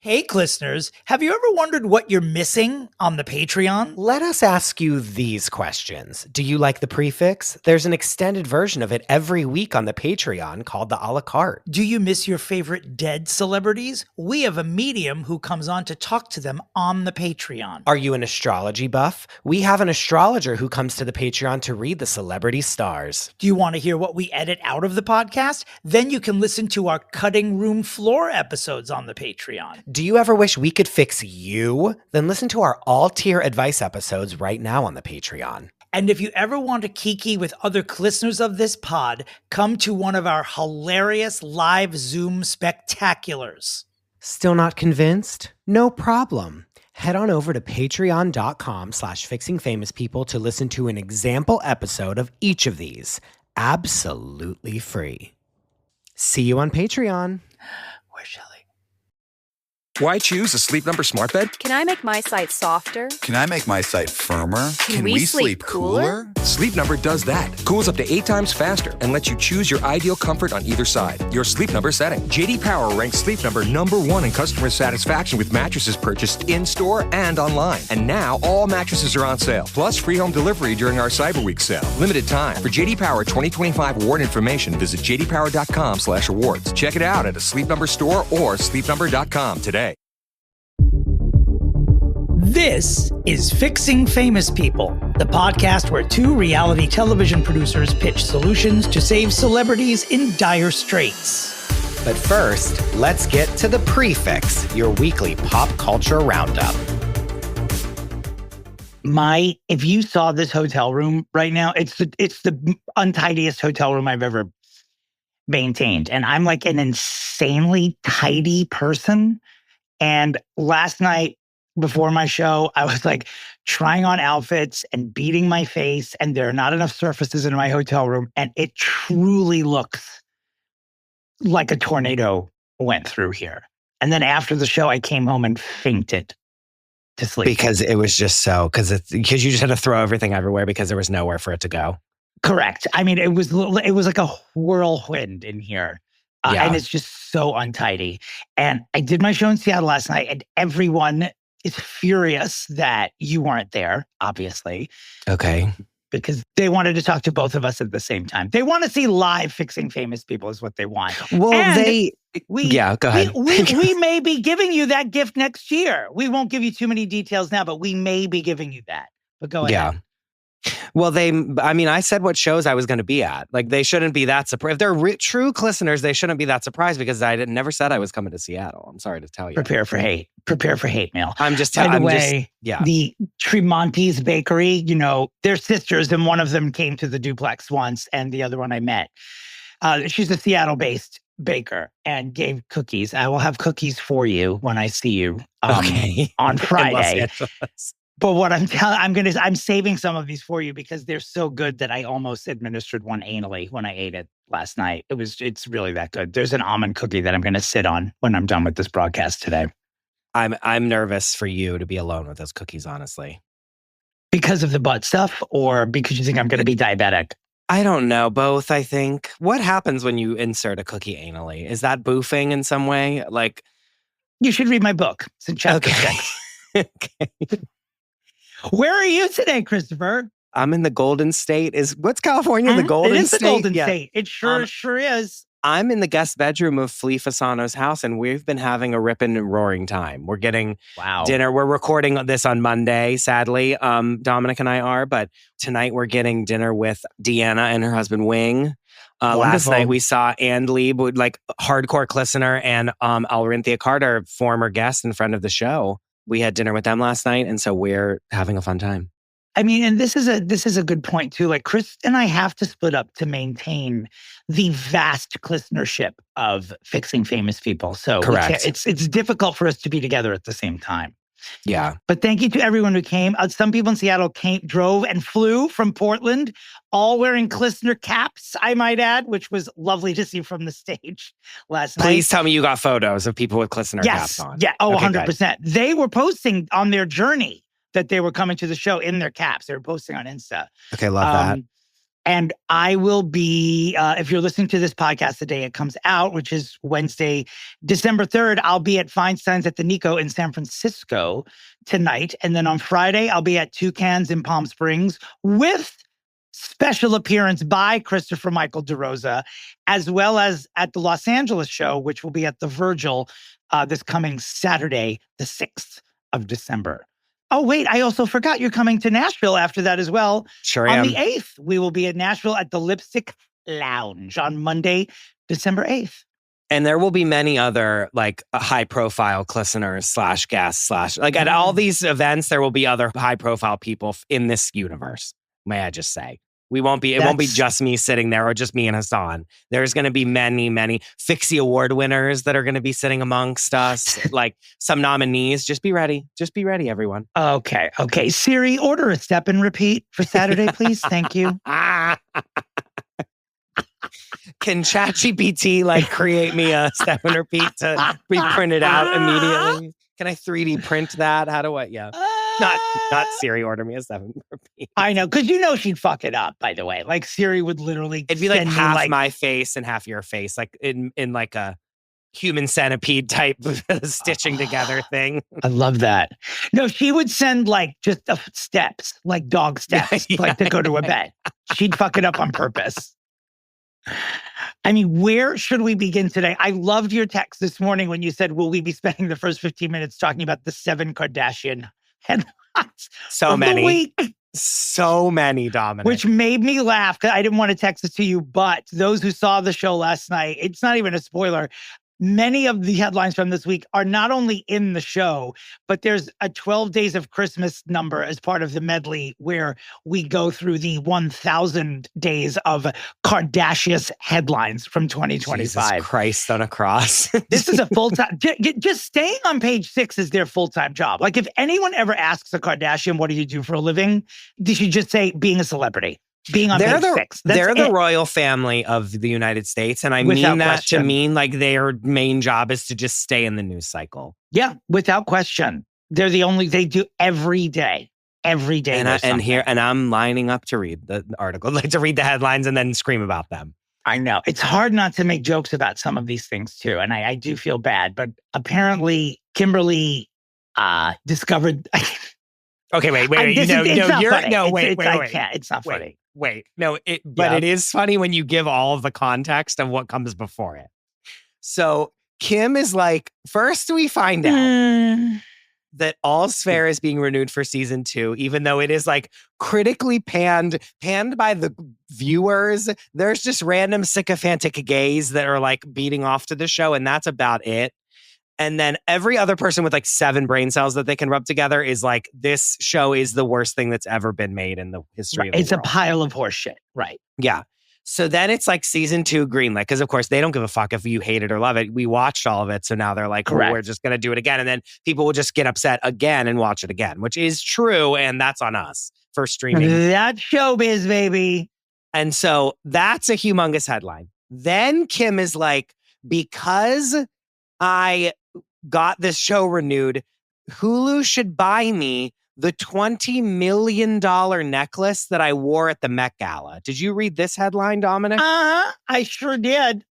Hey, listeners, have you ever wondered what you're missing on the Patreon? Let us ask you these questions. Do you like the Pre-Fixe? There's an extended version of it every week on the Patreon called the a la carte. Do you miss your favorite dead celebrities? We have a medium who comes on to talk to them on the Patreon. Are you an astrology buff? We have an astrologer who comes to the Patreon to read the celebrity stars. Do you want to hear what we edit out of the podcast? Then you can listen to our cutting room floor episodes on the Patreon. Do you ever wish we could fix you? Then listen to our all-tier advice episodes right now on the Patreon. And if you ever want to kiki with other listeners of this pod, come to one of our hilarious live Zoom spectaculars. Still not convinced? No problem. Head on over to patreon.com/fixingfamouspeople to listen to an example episode of each of these. Absolutely free. See you on Patreon. Where's Shelley? Why choose a Sleep Number smart bed? Can I make my site softer? Can I make my site firmer? Can we sleep cooler? Sleep Number does that. Cools up to 8 times faster and lets you choose your ideal comfort on either side. Your Sleep Number setting. JD Power ranks Sleep Number #1 in customer satisfaction with mattresses purchased in-store and online. And now all mattresses are on sale. Plus free home delivery during our Cyber Week sale. Limited time. For JD Power 2025 award information, visit jdpower.com/awards. Check it out at a Sleep Number store or sleepnumber.com today. This is Fixing Famous People, the podcast where two reality television producers pitch solutions to save celebrities in dire straits. But first, let's get to the Pre-Fixe, your weekly pop culture roundup. If you saw this hotel room right now, it's the untidiest hotel room I've ever maintained. And I'm like an insanely tidy person. And last night, before my show, I was like trying on outfits and beating my face, and there are not enough surfaces in my hotel room. And it truly looks like a tornado went through here. And then after the show, I came home and fainted to sleep. Because it was just because you just had to throw everything everywhere because there was nowhere for it to go. Correct. I mean, it was like a whirlwind in here. And it's just so untidy. And I did my show in Seattle last night, and everyone is furious that you weren't there, obviously. Okay. Because they wanted to talk to both of us at the same time. They want to see live Fixing Famous People is what they want. Well, and go ahead. We may be giving you that gift next year. We won't give you too many details now, but we may be giving you that. But go ahead. Yeah. Well, I said what shows I was going to be at. Like, they shouldn't be that surprised. If they're true listeners, they shouldn't be that surprised because I never said I was coming to Seattle. I'm sorry to tell you. Prepare for hate. Prepare for hate mail. I'm just telling you. By the way, yeah. The Tremonti's Bakery, they're sisters, and one of them came to the duplex once, and the other one I met. She's a Seattle-based baker and gave cookies. I will have cookies for you when I see you on Friday. But what I'm saving some of these for you because they're so good that I almost administered one anally when I ate it last night. It's really that good. There's an almond cookie that I'm going to sit on when I'm done with this broadcast today. I'm nervous for you to be alone with those cookies, honestly. Because of the butt stuff, or because you think I'm going to be diabetic? I don't know. Both, I think. What happens when you insert a cookie anally? Is that boofing in some way? Like, you should read my book. It's in chapter 6. Okay. Where are you today, Christopher? I'm in the Golden State. What's California? The Golden State? It is the Golden State. It sure is. I'm in the guest bedroom of Flea Fasano's house, and we've been having a ripping and roaring time. We're getting dinner. We're recording this on Monday, sadly. Dominick and I are, but tonight we're getting dinner with Deanna and her husband, Wing. Last night we saw Ann Lieb, like hardcore listener, and Alrinthia Carter, former guest and friend of the show. We had dinner with them last night, and so we're having a fun time. I mean, and this is a good point too. Like, Chris and I have to split up to maintain the vast listenership of Fixing Famous People. So correct. It's difficult for us to be together at the same time. Yeah. But thank you to everyone who came. Some people in Seattle drove and flew from Portland, all wearing Klistner caps, I might add, which was lovely to see from the stage last night. Please tell me you got photos of people with Klistner caps on. Yeah. Oh, okay, 100%. Good. They were posting on their journey that they were coming to the show in their caps. They were posting on Insta. Okay, love that. And I will be, if you're listening to this podcast the day it comes out, which is Wednesday, December 3rd, I'll be at Feinstein's at the Nico in San Francisco tonight. And then on Friday, I'll be at Toucans in Palm Springs with special appearance by Christopher Michael DeRosa, as well as at the Los Angeles show, which will be at the Virgil this coming Saturday, the 6th of December. Oh, wait, I also forgot you're coming to Nashville after that as well. Sure am. On the 8th, we will be at Nashville at the Lipstick Lounge on Monday, December 8th. And there will be many other like high-profile listeners / guests / like at all these events, there will be other high-profile people in this universe. May I just say? It won't be just me sitting there or just me and Hassan. There's going to be many, many Fixe Award winners that are going to be sitting amongst us, like some nominees. Just be ready. Just be ready, everyone. Okay. Siri, order a step and repeat for Saturday, please. Thank you. Can ChatGPT like create me a step and repeat to be printed out immediately? Can I 3D print that? How do I? Yeah. Not Siri order me a step and repeat. I know, because she'd fuck it up, by the way. Like Siri would literally it'd be like half my face and half your face, like in like a human centipede type stitching together thing. I love that. No, she would send like just steps, like dog steps, like to go to a bed. She'd fuck it up on purpose. I mean, where should we begin today? I loved your text this morning when you said, will we be spending the first 15 minutes talking about the 7 Kardashian headlines? So many, Dominic. Which made me laugh because I didn't want to text it to you, but those who saw the show last night, it's not even a spoiler. Many of the headlines from this week are not only in the show, but there's a 12 Days of Christmas number as part of the medley where we go through the 1,000 days of Kardashian headlines from 2025. Jesus Christ on a cross. This is a full-time, just staying on page 6 is their full-time job. Like if anyone ever asks a Kardashian, what do you do for a living? They should just say being a celebrity. Being on page 6. They're the royal family of the United States. And I mean that to mean like their main job is to just stay in the news cycle. Yeah, without question. They're the only, they do every day. Every day. And I'm lining up to read the article, like to read the headlines and then scream about them. I know. It's hard not to make jokes about some of these things too. And I do feel bad. But apparently Kimberly discovered... Okay, wait. It's not funny. It is funny when you give all of the context of what comes before it. So Kim is like, first we find out that All's Fair is being renewed for season 2, even though it is like critically panned by the viewers. There's just random sycophantic gays that are like beating off to the show, and that's about it. And then every other person with like 7 brain cells that they can rub together is like, this show is the worst thing that's ever been made in the history of the world. It's a pile of horse shit. Right. Yeah. So then it's like season 2 greenlit, because of course they don't give a fuck if you hate it or love it. We watched all of it. So now they're like, oh, we're just going to do it again. And then people will just get upset again and watch it again, which is true. And that's on us for streaming. That's showbiz, baby. And so that's a humongous headline. Then Kim is like, because I got this show renewed, Hulu should buy me the $20 million necklace that I wore at the Met Gala. Did you read this headline, Dominic? I sure did.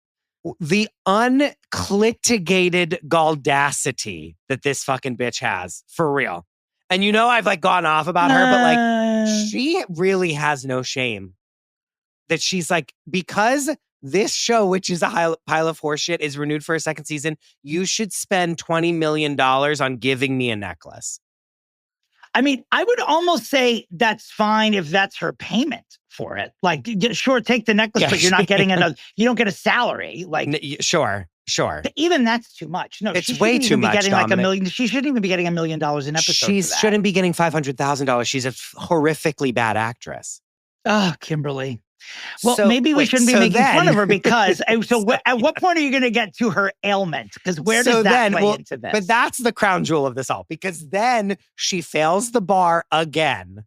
The unclitigated gaudacity that this fucking bitch has, for real. And I've like gone off about her, but like she really has no shame. That she's like, because this show, which is a pile of horseshit, is renewed for a second season, you should spend $20 million on giving me a necklace. I mean, I would almost say that's fine if that's her payment for it. Like, sure, take the necklace, but you're not getting you don't get a salary. Like, sure. But even that's too much. No, it's way too much. Getting like $1 million. She shouldn't even be getting $1 million an episode. She shouldn't be getting $500,000. She's a horrifically bad actress. Oh, Kimberly. Well, maybe we shouldn't be making fun of her because, at what point are you going to get to her ailment? Because where does that play into this? But that's the crown jewel of this all, because then she fails the bar again.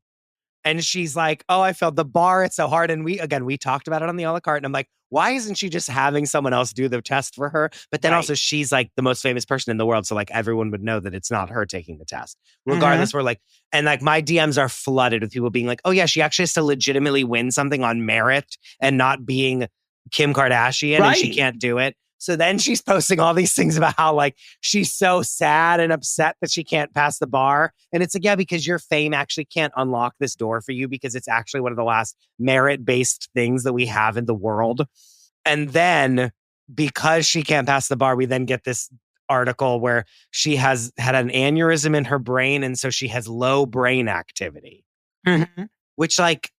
And she's like, oh, I failed the bar. It's so hard. And we talked about it on the a la carte. And I'm like, why isn't she just having someone else do the test for her? But then also she's like the most famous person in the world. So like everyone would know that it's not her taking the test. Regardless, we're like, and like my DMs are flooded with people being like, oh yeah, she actually has to legitimately win something on merit and not being Kim Kardashian and she can't do it. So then she's posting all these things about how like she's so sad and upset that she can't pass the bar. And it's like, yeah, because your fame actually can't unlock this door for you because it's actually one of the last merit-based things that we have in the world. And then because she can't pass the bar, we then get this article where she has had an aneurysm in her brain. And so she has low brain activity, which like,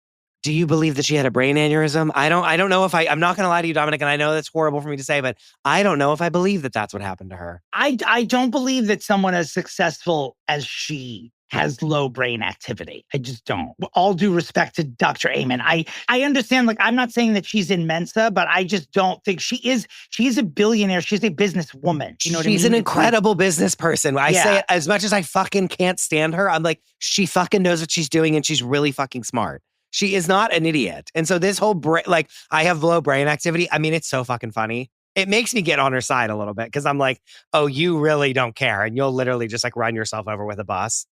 do you believe that she had a brain aneurysm? I don't know if I'm not going to lie to you, Dominic, and I know that's horrible for me to say, but I don't know if I believe that that's what happened to her. I don't believe that someone as successful as she has low brain activity. I just don't. All due respect to Dr. Amen. I understand, like, I'm not saying that she's in Mensa, but I just don't think she's a billionaire. She's a businesswoman. You know what I mean? She's an incredible business person. I say it as much as I fucking can't stand her. I'm like, she fucking knows what she's doing and she's really fucking smart. She is not an idiot. And so this whole like, I have low brain activity. I mean, it's so fucking funny. It makes me get on her side a little bit because I'm like, oh, you really don't care. And you'll literally just like run yourself over with a bus.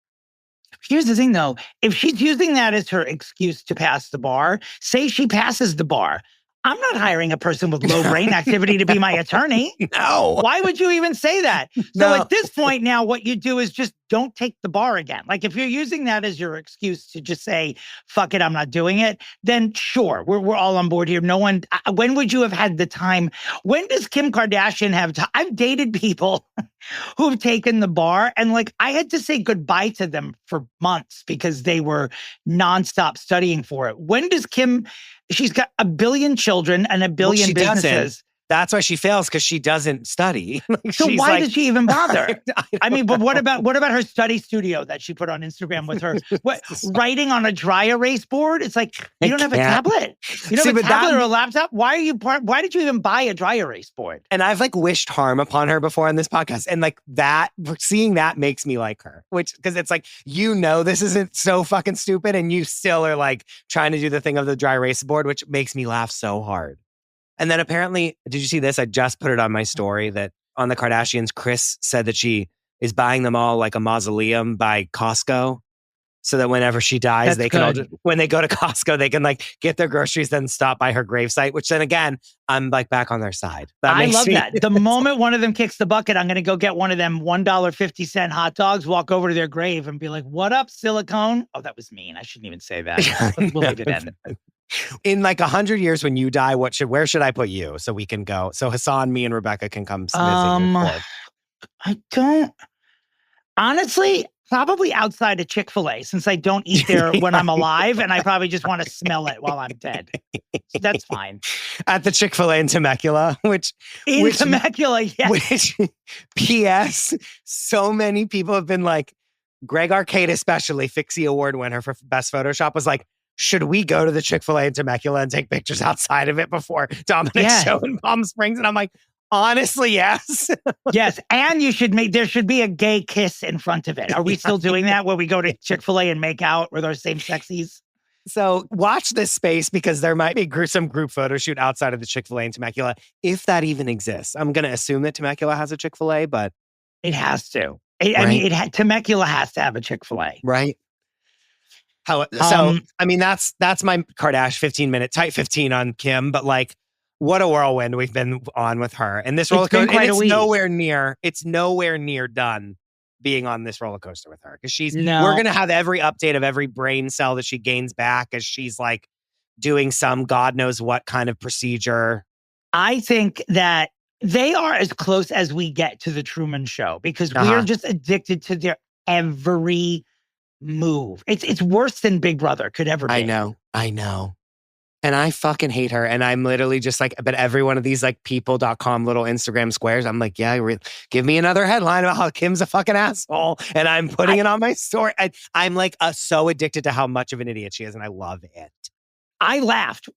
Here's the thing, though. If she's using that as her excuse to pass the bar, say she passes the bar. I'm not hiring a person with low brain activity to be my attorney. No. Why would you even say that? So at this point now, what you do is just don't take the bar again. Like if you're using that as your excuse to just say, fuck it, I'm not doing it, then sure, we're all on board here. No one, when would you have had the time? When does Kim Kardashian have time? I've dated people who've taken the bar and like I had to say goodbye to them for months because they were nonstop studying for it. When does Kim... She's got a billion children and a billion businesses. That's why she fails, because she doesn't study. So why did she even bother? I mean, but what about her study studio that she put on Instagram with her writing on a dry erase board? It's like, you don't have a tablet. You don't have a tablet or a laptop. Why did you even buy a dry erase board? And I've like wished harm upon her before on this podcast. And like that, seeing that makes me like her, because it's like, you know, this isn't so fucking stupid. And you still are like trying to do the thing of the dry erase board, which makes me laugh so hard. And then apparently, did you see this? I just put it on my story that on the Kardashians, Kris said that she is buying them all like a mausoleum by Costco so that whenever she dies, they can all just, when they go to Costco, they can like get their groceries, then stop by her gravesite, which then again, I'm like back on their side. I love that. The moment one of them kicks the bucket, I'm going to go get one of them $1.50 hot dogs, walk over to their grave and be like, what up, silicone? Oh, that was mean. I shouldn't even say that. We'll leave it in. In like 100 years when you die, where should I put you so we can go? So Hassan, me, and Rebecca can come visit your corpse. I don't... Honestly, probably outside of Chick-fil-A, since I don't eat there when I'm alive, and I probably just want to smell it while I'm dead. So that's fine. At the Chick-fil-A in Temecula, Temecula, yes. Which, P.S., so many people have been like, Greg Arcade especially, Fixie Award winner for Best Photoshop, was like, should we go to the Chick-fil-A in Temecula and take pictures outside of it before Dominick's show in Palm Springs? And I'm like, honestly, yes. Yes. And there should be a gay kiss in front of it. Are we still doing that where we go to Chick-fil-A and make out with our same sexies? So watch this space because there might be some group photo shoot outside of the Chick-fil-A in Temecula, if that even exists. I'm going to assume that Temecula has a Chick-fil-A, but... It has to. Temecula has to have a Chick-fil-A. Right. I mean, that's my Kardashian 15-minute tight 15 on Kim, but like, what a whirlwind we've been on with her. And this roller coaster, it's nowhere near done being on this roller coaster with her. Because we're going to have every update of every brain cell that she gains back as she's like doing some God knows what kind of procedure. I think that they are as close as we get to the Truman Show because we're just addicted to their every move. It's worse than Big Brother could ever be. I know. And I fucking hate her. And I'm literally just like, but every one of these like people.com little Instagram squares, I'm like, yeah, give me another headline about how Kim's a fucking asshole. And I'm putting it on my story. I'm like so addicted to how much of an idiot she is. And I love it. I laughed.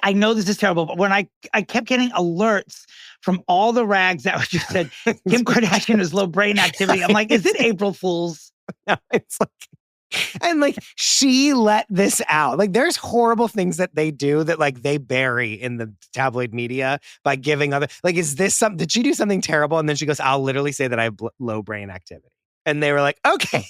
I know this is terrible, but when I kept getting alerts from all the rags that just said, Kim Kardashian has low brain activity. I'm like, is it April Fool's? No, it's like, And like she let this out. Like there's horrible things that they do that like they bury in the tabloid media by giving other, like, is this something, did she do something terrible? And then she goes, I'll literally say that I have low brain activity. And they were like, okay.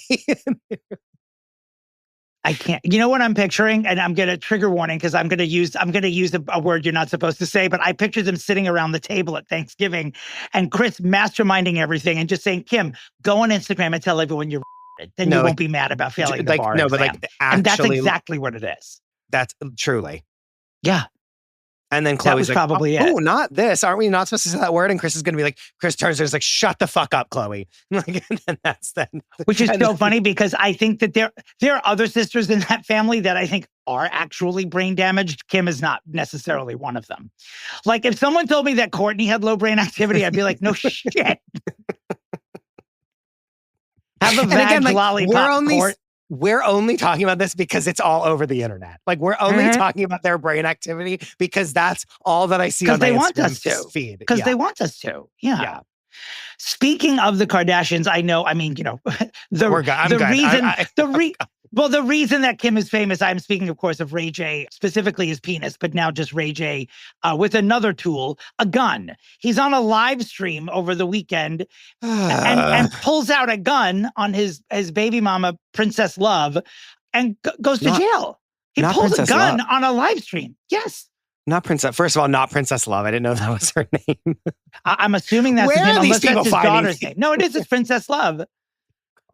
I can't. You know what I'm picturing? And I'm going to trigger warning because I'm going to use a word you're not supposed to say, but I picture them sitting around the table at Thanksgiving and Chris masterminding everything and just saying, Kim, go on Instagram and tell everyone you're then you won't be mad about failing the bar exam. But like actually, and that's exactly what it is. That's truly. Yeah. And then Chloe's like, probably oh, not this. Aren't we not supposed to say that word? And Chris is going to be like, Chris turns to her, is like, shut the fuck up, Chloe. Like, and that's then. Which is so funny because I think that there are other sisters in that family that I think are actually brain damaged. Kim is not necessarily one of them. Like if someone told me that Courtney had low brain activity, I'd be like, no shit. Have a vag lollipop. We're only talking about this because it's all over the internet. Like we're only talking about their brain activity because that's all that I see on my Instagram feed. Because they want us to. Yeah. Speaking of the Kardashians, I know, I mean, you know, the reason that Kim is famous, I'm speaking, of course, of Ray J, specifically his penis, but now just Ray J with another tool, a gun. He's on a live stream over the weekend and pulls out a gun on his baby mama, Princess Love, and goes to jail. He pulls a gun on a live stream. Yes. Not Princess. First of all, not Princess Love. I didn't know that was her name. I'm assuming that's his name, unless that's his daughter's name. No, it is. It's Princess Love.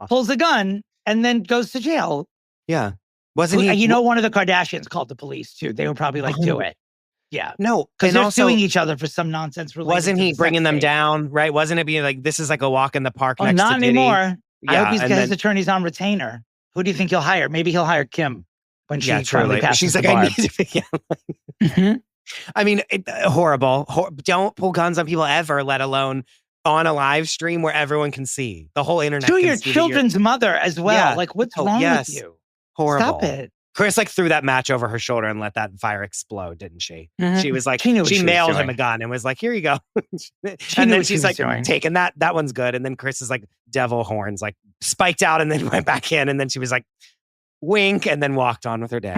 Pulls a gun and then goes to jail. Yeah. Wasn't he? You know, one of the Kardashians called the police too. They were probably like, do it. Yeah. No. Because they're suing each other for some nonsense related. Wasn't he bringing them down? Right. Wasn't it being like, this is like a walk in the park next to Not Diddy? anymore. Yeah, I hope he's got his attorneys on retainer. Who do you think he'll hire? Maybe he'll hire Kim when she finally passes. She's like, the bar. I need to be. I mean, horrible. Don't pull guns on people ever, let alone on a live stream where everyone can see. The whole internet. To your children's mother as well. Yeah. Like, what's wrong with you? Horrible. Stop it. Chris like threw that match over her shoulder and let that fire explode, didn't she? She was like, she mailed him a gun and was like, here you go. And then she's like, taking that one's good. And then Chris is like, devil horns, like spiked out and then went back in. And then she was like, wink, and then walked on with her day.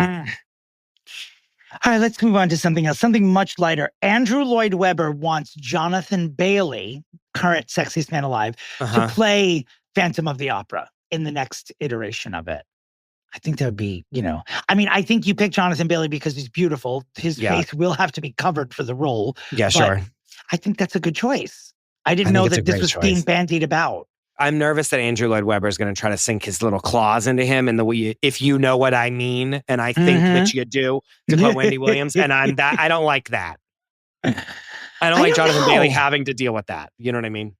All right, let's move on to something else, something much lighter. Andrew Lloyd Webber wants Jonathan Bailey, current sexiest man alive, to play Phantom of the Opera in the next iteration of it. I think that would be, you know, I mean, I think you pick Jonathan Bailey because he's beautiful. His face will have to be covered for the role. Yeah, sure. I think that's a good choice. I didn't know that this was being bandied about. I'm nervous that Andrew Lloyd Webber is going to try to sink his little claws into him in the way, if you know what I mean, and I think that you do, to put Wendy Williams, and I don't like that. I don't like Jonathan Bailey having to deal with that. You know what I mean?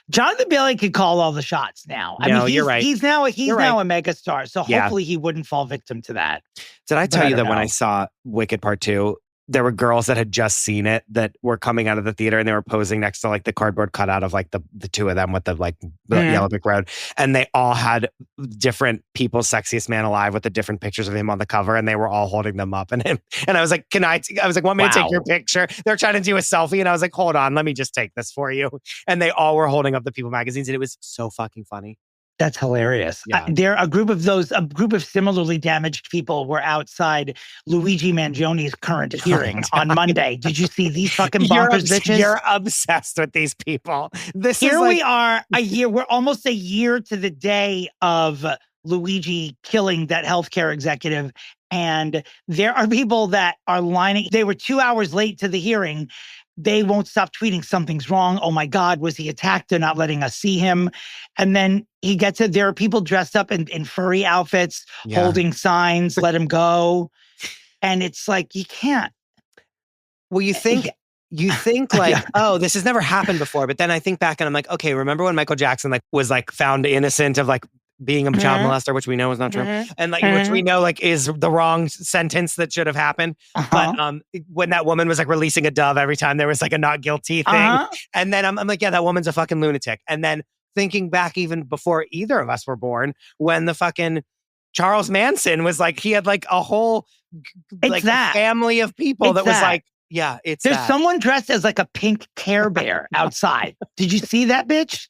Jonathan Bailey could call all the shots now. I mean, you're right. He's now a megastar, so hopefully he wouldn't fall victim to that. Did I tell you that when I saw Wicked Part 2, there were girls that had just seen it that were coming out of the theater and they were posing next to like the cardboard cutout of like the two of them with the like the Yellow Brick Road. And they all had different People's Sexiest Man Alive with the different pictures of him on the cover. And they were all holding them up. And I was like, I was like, want me to take your picture? They're trying to do a selfie. And I was like, hold on, let me just take this for you. And they all were holding up the People magazines. And it was so fucking funny. That's hilarious. Yeah. A group of similarly damaged people were outside Luigi Mangioni's current hearing on Monday. Did you see these fucking bonkers bitches? You're obsessed with these people. We are we're almost a year to the day of Luigi killing that healthcare executive. And there are people that are lining. They were 2 hours late to the hearing. They won't stop tweeting, something's wrong. Oh my God, was he attacked? They're not letting us see him. And then he gets it. There are people dressed up in furry outfits, holding signs, let him go. And it's like, you can't. Well, you think like, oh, this has never happened before. But then I think back and I'm like, okay, remember when Michael Jackson was like found innocent of like being a child molester, which we know is not true. And like, which we know like is the wrong sentence that should have happened. But when that woman was like releasing a dove every time there was like a not guilty thing. And then I'm like, yeah, that woman's a fucking lunatic. And then thinking back even before either of us were born, when the fucking Charles Manson was like, he had like a whole like family of people that was like, yeah, there's someone dressed as like a pink Care Bear outside. Did you see that bitch?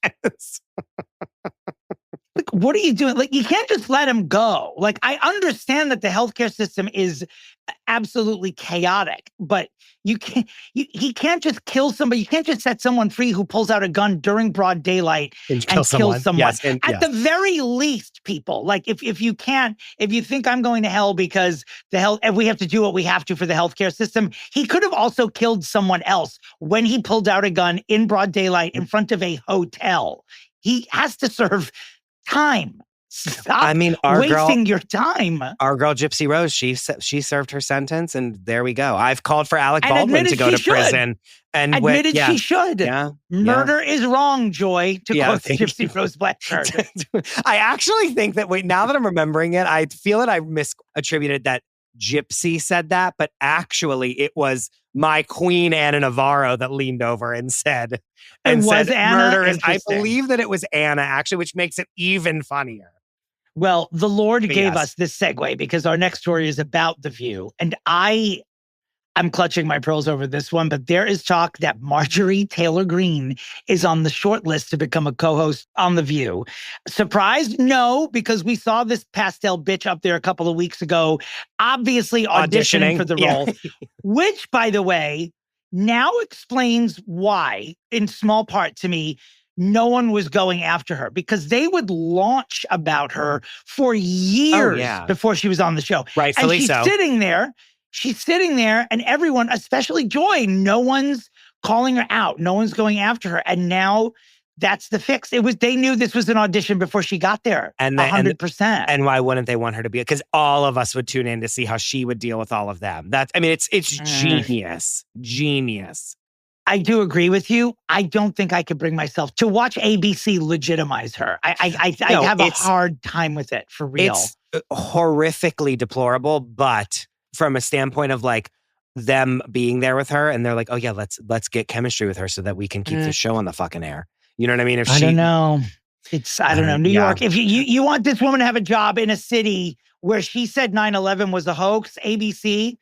Like, what are you doing? Like, you can't just let him go. Like, I understand that the healthcare system is absolutely chaotic, but he can't just kill somebody. You can't just set someone free who pulls out a gun during broad daylight and kills someone. Yes, At the very least, people, like, if you think I'm going to hell because if we have to do what we have to for the healthcare system, he could have also killed someone else when he pulled out a gun in broad daylight in front of a hotel. He has to serve time. Stop wasting your time. Our girl Gypsy Rose, she served her sentence, and there we go. I've called for Alec Baldwin to go to prison. And admitted she should. Yeah, Murder is wrong, Joy, to quote Gypsy Rose Blanchard. I actually think that, now that I'm remembering it, I feel that I misattributed that Gypsy said that, but actually it was my queen, Anna Navarro, that leaned over and said, murder is, I believe that it was Anna, actually, which makes it even funnier. Well, the Lord gave us this segue because our next story is about The View. And I'm clutching my pearls over this one, but there is talk that Marjorie Taylor Greene is on the short list to become a co-host on The View. Surprised? No, because we saw this pastel bitch up there a couple of weeks ago, obviously auditioning for the role, which, by the way, now explains why, in small part to me, no one was going after her, because they would launch about her for years before she was on the show. Rightfully so. She's sitting there and everyone, especially Joy, no one's calling her out. No one's going after her. And now that's the fix. They knew this was an audition before she got there. 100%. And why wouldn't they want her to be? Because all of us would tune in to see how she would deal with all of them. It's genius. Genius. I do agree with you. I don't think I could bring myself to watch ABC legitimize her. I have a hard time with it, for real. It's horrifically deplorable, but from a standpoint of like them being there with her and they're like, oh yeah, let's get chemistry with her so that we can keep the show on the fucking air. You know what I mean? I don't know. I don't know. New York, if you want this woman to have a job in a city where she said 9/11 was a hoax, ABC,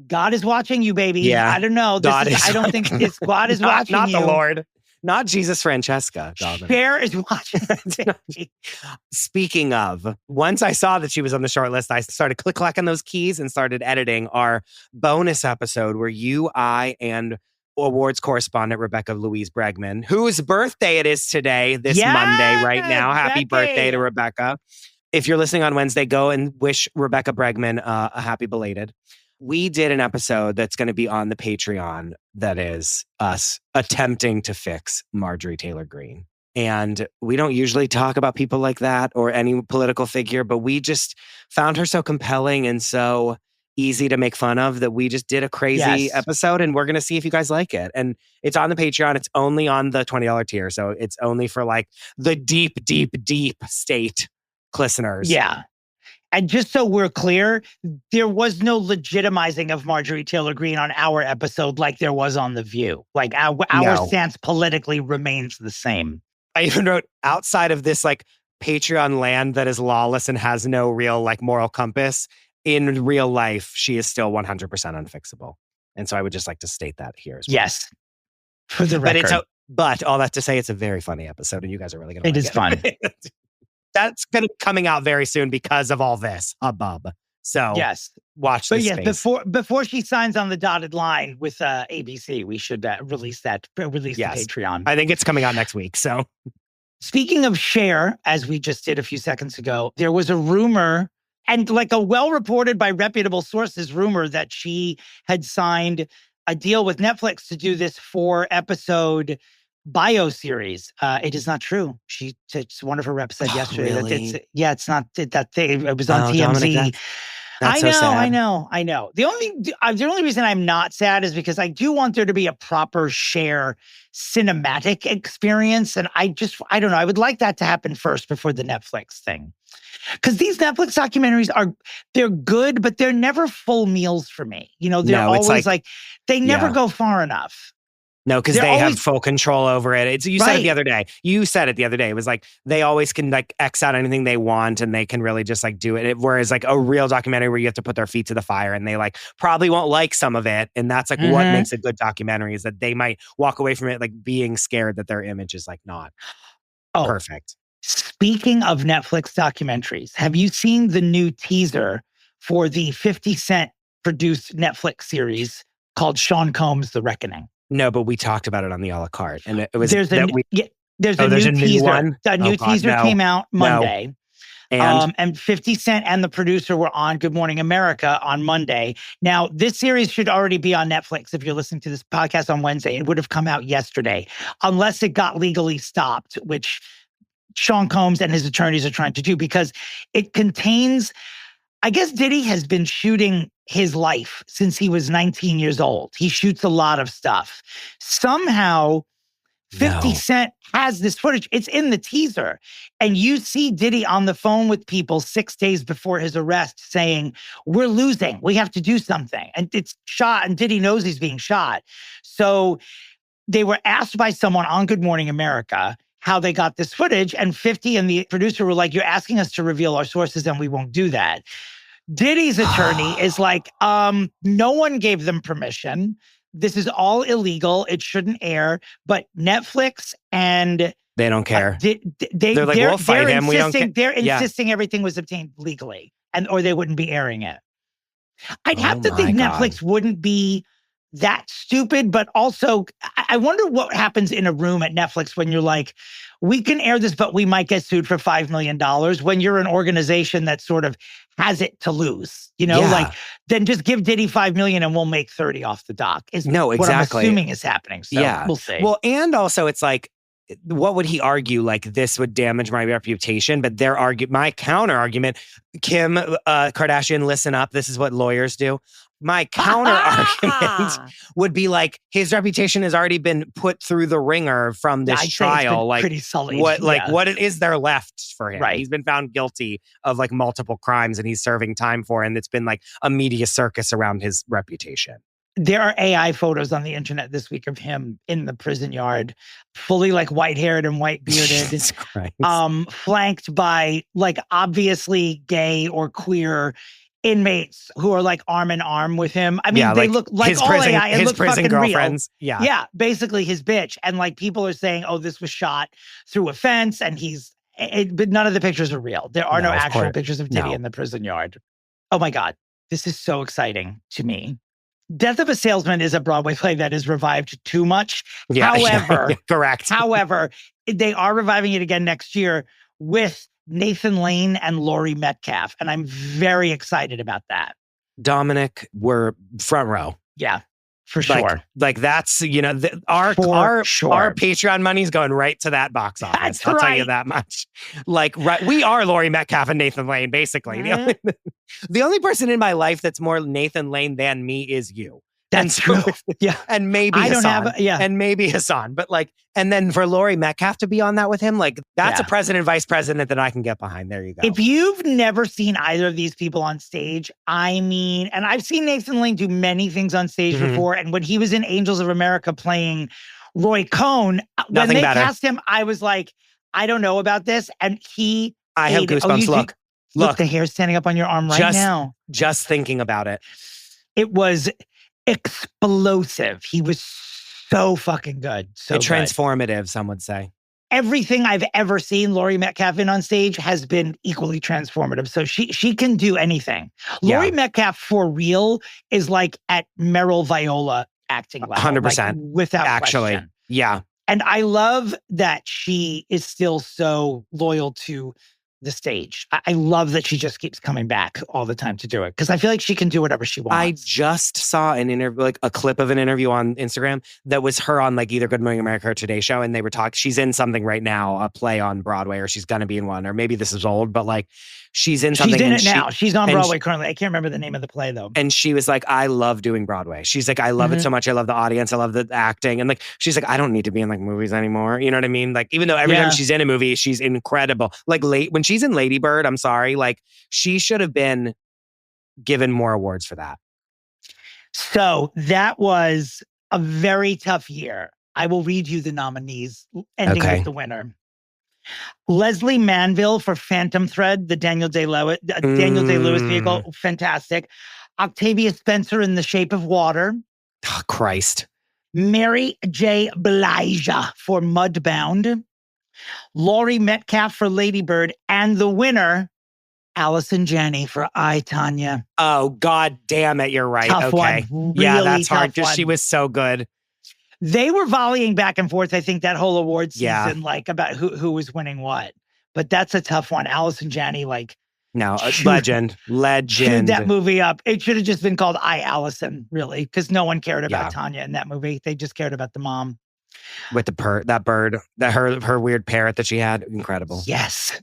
God is watching you, baby. Yeah. I don't know. I don't think it's God is watching you. Not the Lord. Not Jesus Francesca. Cher is watching. Speaking of, once I saw that she was on the short list, I started click-clacking those keys and started editing our bonus episode where I, and awards correspondent Rebecca Louise Bregman, whose birthday it is today, Monday right now. Happy birthday to Rebecca. If you're listening on Wednesday, go and wish Rebecca Bregman a happy belated. We did an episode that's going to be on the Patreon that is us attempting to fix Marjorie Taylor Greene. And we don't usually talk about people like that or any political figure, but we just found her so compelling and so easy to make fun of that we just did a crazy episode, and we're going to see if you guys like it. And it's on the Patreon. It's only on the $20 tier. So it's only for like the deep, deep, deep state listeners. Yeah. And just so we're clear, there was no legitimizing of Marjorie Taylor Greene on our episode like there was on The View. Like our stance politically remains the same. I even wrote, outside of this like Patreon land that is lawless and has no real like moral compass, in real life, she is still 100% unfixable. And so I would just like to state that here as well. Yes. For the record. But all that to say, it's a very funny episode and you guys are really going to like it. It is fun. That's going to be coming out very soon because of all this hubbub. So watch this space. Before she signs on the dotted line with ABC, we should release the Patreon. I think it's coming out next week. So speaking of Cher, as we just did a few seconds ago, there was a rumor, and like a well-reported by reputable sources rumor, that she had signed a deal with Netflix to do this 4-episode bio series. It is not true. One of her reps said yesterday that it's not that thing. It was on TMZ. Dominick, that's so sad. I know. The only reason I'm not sad is because I do want there to be a proper Cher cinematic experience, and I don't know. I would like that to happen first before the Netflix thing. Because these Netflix documentaries they're good, but they're never full meals for me. You know, they're always like they never go far enough. No, because they have full control over it. You said it the other day. It was like they always can like X out anything they want and they can really just like do it. Whereas like a real documentary where you have to put their feet to the fire and they like probably won't like some of it. And that's like what makes a good documentary, is that they might walk away from it like being scared that their image is like not perfect. Speaking of Netflix documentaries, have you seen the new teaser for the 50 Cent produced Netflix series called Sean Combs: The Reckoning? No, but we talked about it on the a la carte. And it was there's a new new teaser. one? A new teaser came out Monday. And 50 Cent and the producer were on Good Morning America on Monday. Now, this series should already be on Netflix if you're listening to this podcast on Wednesday. It would have come out yesterday, unless it got legally stopped, which Sean Combs and his attorneys are trying to do, because it contains, I guess Diddy has been shooting his life since he was 19 years old. He shoots a lot of stuff. Somehow, 50 Cent has this footage. It's in the teaser. And you see Diddy on the phone with people 6 days before his arrest saying, we're losing. We have to do something. And it's shot, and Diddy knows he's being shot. So they were asked by someone on Good Morning America how they got this footage. And 50 and the producer were like, you're asking us to reveal our sources and we won't do that. Diddy's attorney is like, no one gave them permission. This is all illegal. It shouldn't air. But Netflix and they don't care. They're like, we'll fight him. We don't care. They're insisting everything was obtained legally, or they wouldn't be airing it. I'd have to think Netflix wouldn't be that stupid, but also I wonder what happens in a room at Netflix when you're like, we can air this, but we might get sued for $5 million, when you're an organization that sort of has it to lose, like, then just give Diddy $5 million and we'll make 30 off the dock. No, exactly. What I'm assuming is happening. So we'll see. Well, and also it's like, what would he argue? Like, this would damage my reputation. But my counter argument, Kim Kardashian, listen up. This is what lawyers do. My counter argument would be like, his reputation has already been put through the ringer from this trial. Like, pretty sullied. What is there left for him? Right. He's been found guilty of like multiple crimes and he's serving time for it. And it's been like a media circus around his reputation. There are AI photos on the internet this week of him in the prison yard, fully like white-haired and white-bearded, Jesus Christ. Flanked by like obviously gay or queer inmates who are like arm in arm with him. I mean, they look like all AI. It looks fucking girlfriends. Real. Yeah, basically his bitch. And like people are saying, oh, this was shot through a fence, and but none of the pictures are real. There are no actual pictures of Diddy in the prison yard. Oh my God, this is so exciting to me. Death of a Salesman is a Broadway play that is revived too much. However, correct. However, they are reviving it again next year with Nathan Lane and Laurie Metcalf. And I'm very excited about that. Dominic, we're front row. Yeah, for sure. Like that's, our Patreon money's going right to that box office. I'll tell you that much. Like, we are Laurie Metcalf and Nathan Lane, basically. Mm-hmm. The only person in my life that's more Nathan Lane than me is you. That's true. Yeah. And maybe Hassan. And maybe Hassan. But like, and then for Laurie Metcalf to be on that with him, like, that's a president, vice president that I can get behind. There you go. If you've never seen either of these people on stage, I mean, and I've seen Nathan Lane do many things on stage before. And when he was in Angels of America playing Roy Cohn, when they cast him, I was like, I don't know about this. And I have goosebumps. Look, the hair standing up on your arm now. Just thinking about it. It was explosive. He was so fucking good. So transformative, some would say. Everything I've ever seen Laurie Metcalf in on stage has been equally transformative. So she can do anything. Laurie Metcalf for real is like at Meryl Viola acting level. 100%. Like, without question. Yeah. And I love that she is still so loyal to the stage. I love that she just keeps coming back all the time to do it, because I feel like she can do whatever she wants. I just saw an interview, like a clip of an interview on Instagram that was her on like either Good Morning America or Today Show, and they were talking. She's in something right now, a play on Broadway, or she's gonna be in one, or maybe this is old, but like she's in something. She's in it now. She's on Broadway currently. I can't remember the name of the play though. And she was like, I love doing Broadway. She's like, I love it so much. I love the audience. I love the acting. And like, she's like, I don't need to be in like movies anymore. You know what I mean? Like, even though every time she's in a movie, she's incredible. Like when she's in Lady Bird, I'm sorry, like she should have been given more awards for that. So that was a very tough year. I will read you the nominees, ending with the winner. Leslie Manville for Phantom Thread, the Daniel Day-Lewis vehicle, fantastic. Octavia Spencer in The Shape of Water. Oh, Christ. Mary J. Blige for Mudbound. Laurie Metcalf for Lady Bird, and the winner, Allison Janney for I, Tonya. Oh, God damn it. You're right. Tough okay. one. Yeah, Really that's hard tough because one. she was so good. They were volleying back and forth, I think, that whole award Yeah. season, like about who was winning what. But that's a tough one. Allison Janney, like, No, chewed legend. that movie up. It should have just been called I, Allison, really, because no one cared about Yeah. Tonya in that movie. They just cared about the mom. With that bird, her weird parrot that she had. Incredible. Yes.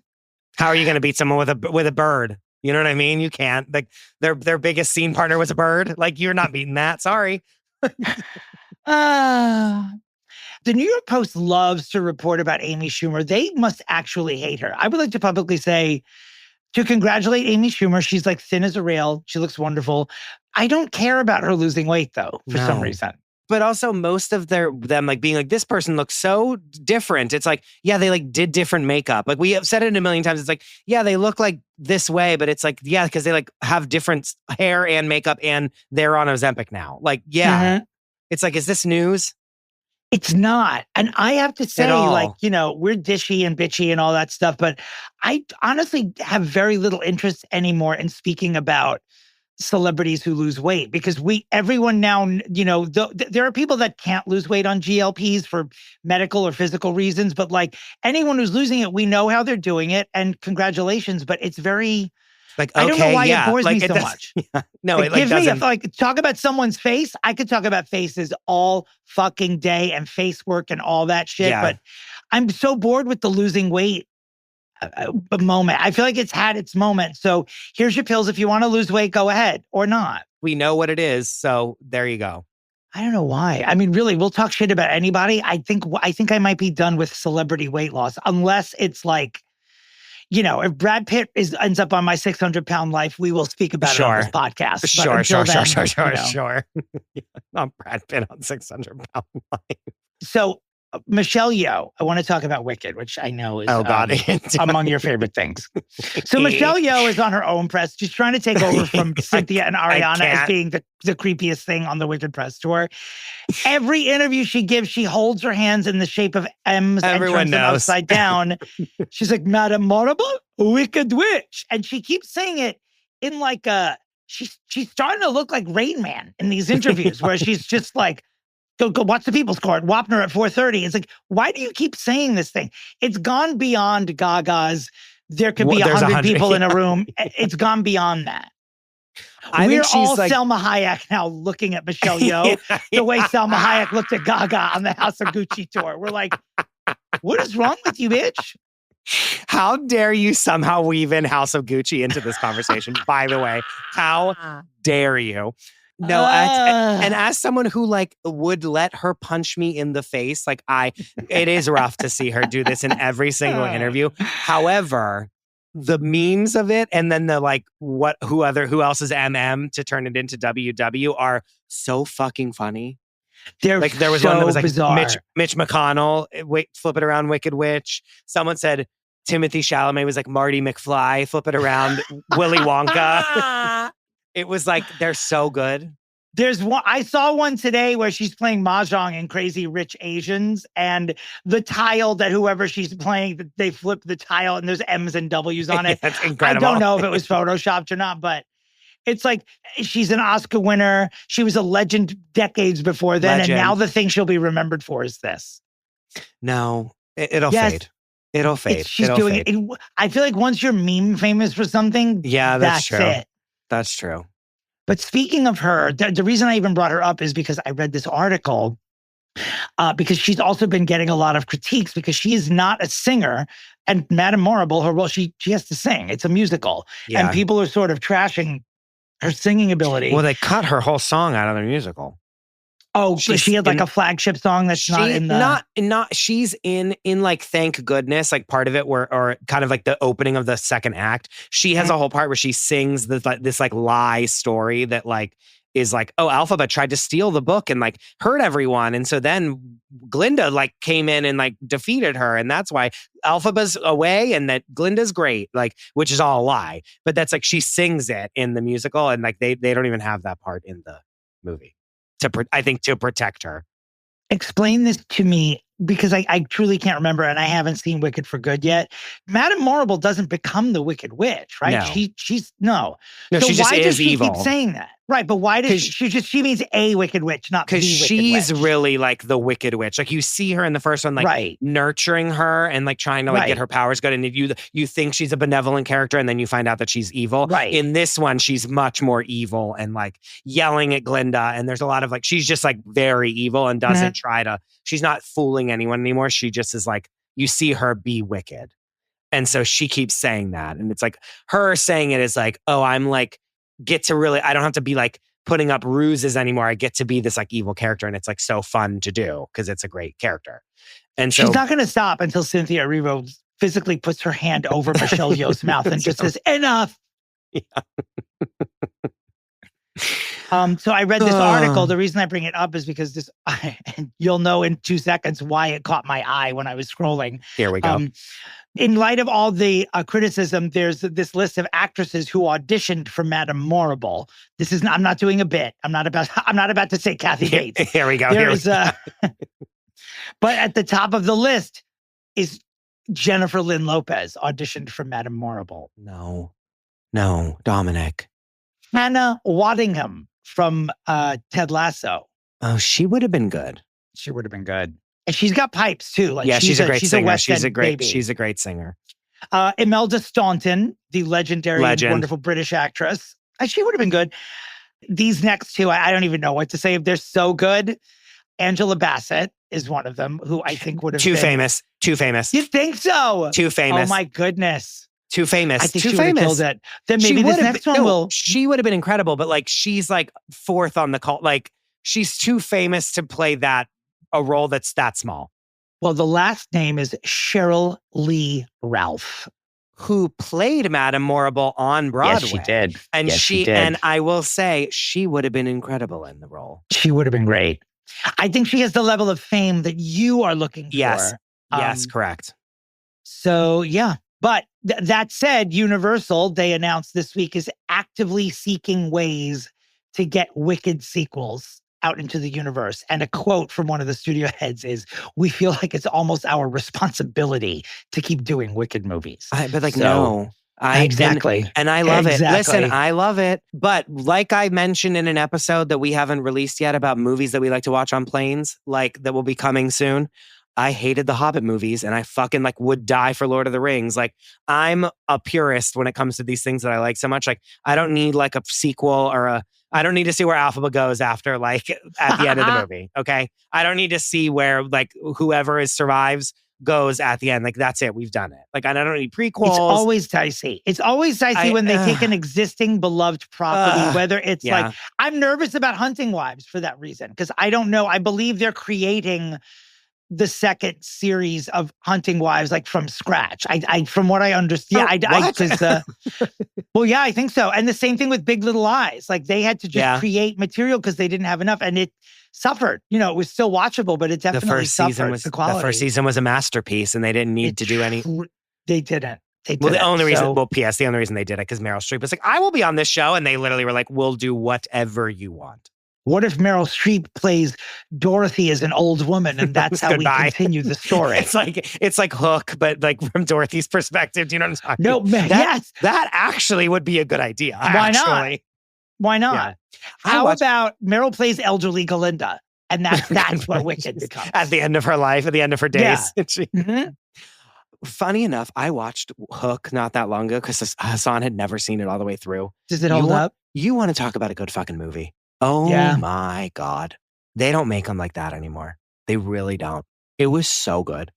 How are you going to beat someone with a bird? You know what I mean? You can't. Like their biggest scene partner was a bird. Like you're not beating that. Sorry. The New York Post loves to report about Amy Schumer. They must actually hate her. I would like to publicly say, to congratulate Amy Schumer. She's like thin as a rail. She looks wonderful. I don't care about her losing weight though, for some reason. But also most of them like being like, this person looks so different. It's like, yeah, they like did different makeup. Like we have said it a million times. It's like, yeah, they look like this way, but it's like, yeah, because they like have different hair and makeup and they're on Ozempic now. Like, yeah. It's like, is this news? It's not. And I have to say, like, you know, we're dishy and bitchy and all that stuff, but I honestly have very little interest anymore in speaking about celebrities who lose weight because everyone now, you know, there are people that can't lose weight on GLPs for medical or physical reasons, but like anyone who's losing it, we know how they're doing it and congratulations, but it's very... Like, okay, I don't know why it bores me so much. Yeah. No, it gives me, if like talk about someone's face, I could talk about faces all fucking day and face work and all that shit. Yeah. But I'm so bored with the losing weight moment. I feel like it's had its moment. So here's your pills. If you want to lose weight, go ahead or not. We know what it is. So there you go. I don't know why. I mean, really, we'll talk shit about anybody. I think I might be done with celebrity weight loss unless it's like, you know, if Brad Pitt ends up on my 600-pound life, we will speak about it on this podcast. Sure. Not Brad Pitt on 600-pound life. So, Michelle Yeoh, I want to talk about Wicked, which I know is among your favorite things. So Michelle Yeoh is on her own press. She's trying to take over from Cynthia and Ariana as being the creepiest thing on the Wicked press tour. Every interview she gives, she holds her hands in the shape of M's and turns them upside down. She's like, Madame Morrible, Wicked Witch. And she keeps saying it in like she's starting to look like Rain Man in these interviews where she's just like, Go watch the People's Court, Wapner at 4:30. It's like, why do you keep saying this thing? It's gone beyond Gaga's. There could be 100 people in a room. It's gone beyond that. We're all like, Selma Hayek now looking at Michelle Yeoh the way Selma Hayek looked at Gaga on the House of Gucci tour. We're like, what is wrong with you, bitch? How dare you somehow weave in House of Gucci into this conversation, by the way? How dare you? No, and as someone who like would let her punch me in the face, like it is rough to see her do this in every single interview. However, the memes of it and then the like, who else is MM to turn it into WW are so fucking funny. There was one that was like bizarre. Mitch McConnell, flip it around, Wicked Witch. Someone said Timothy Chalamet was like Marty McFly, flip it around, Willy Wonka. It was like, they're so good. There's one, I saw one today where she's playing Mahjong in Crazy Rich Asians and the tile that whoever she's playing, they flip the tile and there's M's and W's on it. That's incredible. I don't know if it was photoshopped or not, but it's like, she's an Oscar winner. She was a legend decades before then. And now the thing she'll be remembered for is this. No, it'll fade. It'll fade. She's doing it. I feel like once you're meme famous for something, that's true. It. That's true. But speaking of her, the reason I even brought her up is because I read this article because she's also been getting a lot of critiques because she is not a singer. And Madame Morrible, her role, she has to sing. It's a musical. Yeah. And people are sort of trashing her singing ability. Well, they cut her whole song out of the musical. Oh, she had like a flagship song that's not in the... She's in like Thank Goodness, like part of it or kind of like the opening of the second act. She has a whole part where she sings this like lie story that like is like, oh, Alphaba tried to steal the book and like hurt everyone. And so then Glinda like came in and like defeated her. And that's why Alphaba's away and that Glinda's great, like, which is all a lie. But that's like, she sings it in the musical and like they don't even have that part in the movie. I think to protect her. Explain this to me because I truly can't remember, and I haven't seen Wicked for Good yet. Madame Morrible doesn't become the Wicked Witch, right? No. She's no. No, So she just why is does she evil. keep saying that? Right, but why does she means a Wicked Witch, not the Because Wicked she's Witch. really like the Wicked Witch. Like you see her in the first one, like right. nurturing her and like trying to like Right. get her powers good. And if you think she's a benevolent character, and then you find out that she's evil. Right. In this one, she's much more evil and like yelling at Glinda. And there's a lot of like, she's just like very evil and doesn't try to, she's not fooling anyone anymore. She just is like, you see her be wicked. And so she keeps saying that. And it's like her saying it is like, oh, I'm like, get to really, I don't have to be like putting up ruses anymore. I get to be this like evil character. And it's like so fun to do because it's a great character. And so she's not going to stop until Cynthia Erivo physically puts her hand over Michelle Yeoh's mouth and just says, enough. Yeah. So I read this article. The reason I bring it up is because and you'll know in 2 seconds why it caught my eye when I was scrolling. Here we go. In light of all the criticism, there's this list of actresses who auditioned for Madame Morrible. I'm not doing a bit. I'm not about to say Kathy Bates. Here we go. But at the top of the list is Jennifer Lynn Lopez auditioned for Madame Morrible. No, Dominic. Hannah Waddingham from Ted Lasso. Oh, she would have been good. She would have been good. And she's got pipes too. Like yeah, she's a great singer. She's a great great singer. Imelda Staunton, the legendary, wonderful British actress. She would have been good. These next two, I don't even know what to say. They're so good. Angela Bassett is one of them, who I think would have been famous. Too famous. You think so? Too famous. Oh my goodness. Too famous. I think too she would have killed it. Then maybe this next one will. She would have been incredible, but like she's like fourth on the call. Like she's too famous to play a role that's that small. Well, the last name is Cheryl Lee Ralph, who played Madame Morrible on Broadway. Yes, she did. And she did. And I will say, she would have been incredible in the role. She would have been great. I think she has the level of fame that you are looking for. Yes, correct. So, yeah. But that said, Universal, they announced this week, is actively seeking ways to get Wicked sequels out into the universe. And a quote from one of the studio heads is, "We feel like it's almost our responsibility to keep doing Wicked movies." Exactly. And I love it. Listen, I love it. But like I mentioned in an episode that we haven't released yet about movies that we like to watch on planes, like that will be coming soon, I hated the Hobbit movies and I fucking like would die for Lord of the Rings. Like I'm a purist when it comes to these things that I like so much. Like I don't need like a sequel or I don't need to see where Alphaba goes after like at the end of the movie. Okay. I don't need to see where like whoever survives goes at the end. Like that's it. We've done it. Like I don't need prequels. It's always dicey. It's always dicey when they take an existing beloved property, whether it's like, I'm nervous about Hunting Wives for that reason. Because I don't know. I believe they're creating the second series of Hunting Wives like from scratch. I from what I understand, well, yeah, I think so. And the same thing with Big Little Lies. Like they had to just create material because they didn't have enough, and it suffered. You know, it was still watchable, but it definitely suffered the quality. The first season was a masterpiece, and they didn't need to do any. They didn't. Well, the only reason they did it because Meryl Streep was like, "I will be on this show," and they literally were like, "We'll do whatever you want." What if Meryl Streep plays Dorothy as an old woman, and that's how we continue the story? It's like Hook, but like from Dorothy's perspective. Do you know what I'm talking? No, man, that actually would be a good idea. Why not? Why not? Yeah. How about Meryl plays elderly Galinda, and that's what Wicked becomes at the end of her life, at the end of her days. Yeah. Funny enough, I watched Hook not that long ago because Hassan had never seen it all the way through. Does it hold up? You want to talk about a good fucking movie? Oh my God. They don't make them like that anymore. They really don't. It was so good.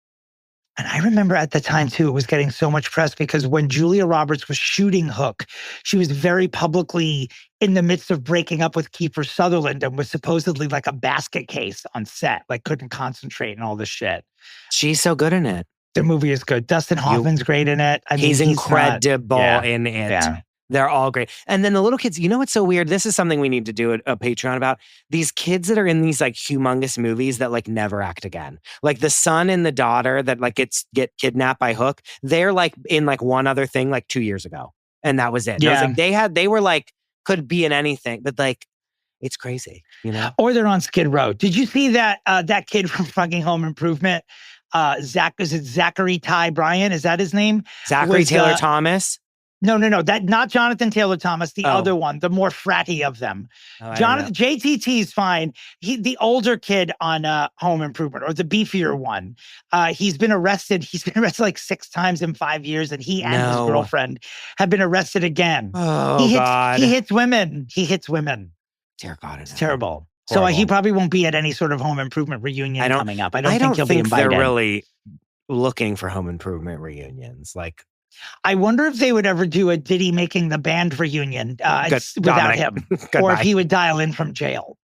And I remember at the time too, it was getting so much press because when Julia Roberts was shooting Hook, she was very publicly in the midst of breaking up with Kiefer Sutherland and was supposedly like a basket case on set, like couldn't concentrate and all this shit. She's so good in it. The movie is good. Dustin Hoffman's great in it. He's incredible in it. Yeah. They're all great. And then the little kids, you know what's so weird? This is something we need to do a Patreon about. These kids that are in these like humongous movies that like never act again. Like the son and the daughter that like get kidnapped by Hook. They're like in like one other thing like 2 years ago. And that was it. Yeah. I was like, they were like, could be in anything. But like, It's crazy, you know? Or they're on Skid Row. Did you see that that kid from fucking Home Improvement? Is it Zachary Ty Bryan? Is that his name? Zachary Taylor Thomas? No. That not Jonathan Taylor Thomas, the other one, the more fratty of them. Jonathan JTT is fine. The older kid on Home Improvement, or the beefier one. He's been arrested. He's been arrested like 6 times in 5 years, and he and his girlfriend have been arrested again. Oh, God. He hits women. Dear God, it's terrible. Horrible. So he probably won't be at any sort of Home Improvement reunion coming up. I don't think he'll be invited. They're really looking for Home Improvement reunions. Like, I wonder if they would ever do a Diddy making the band reunion without him, or if he would dial in from jail.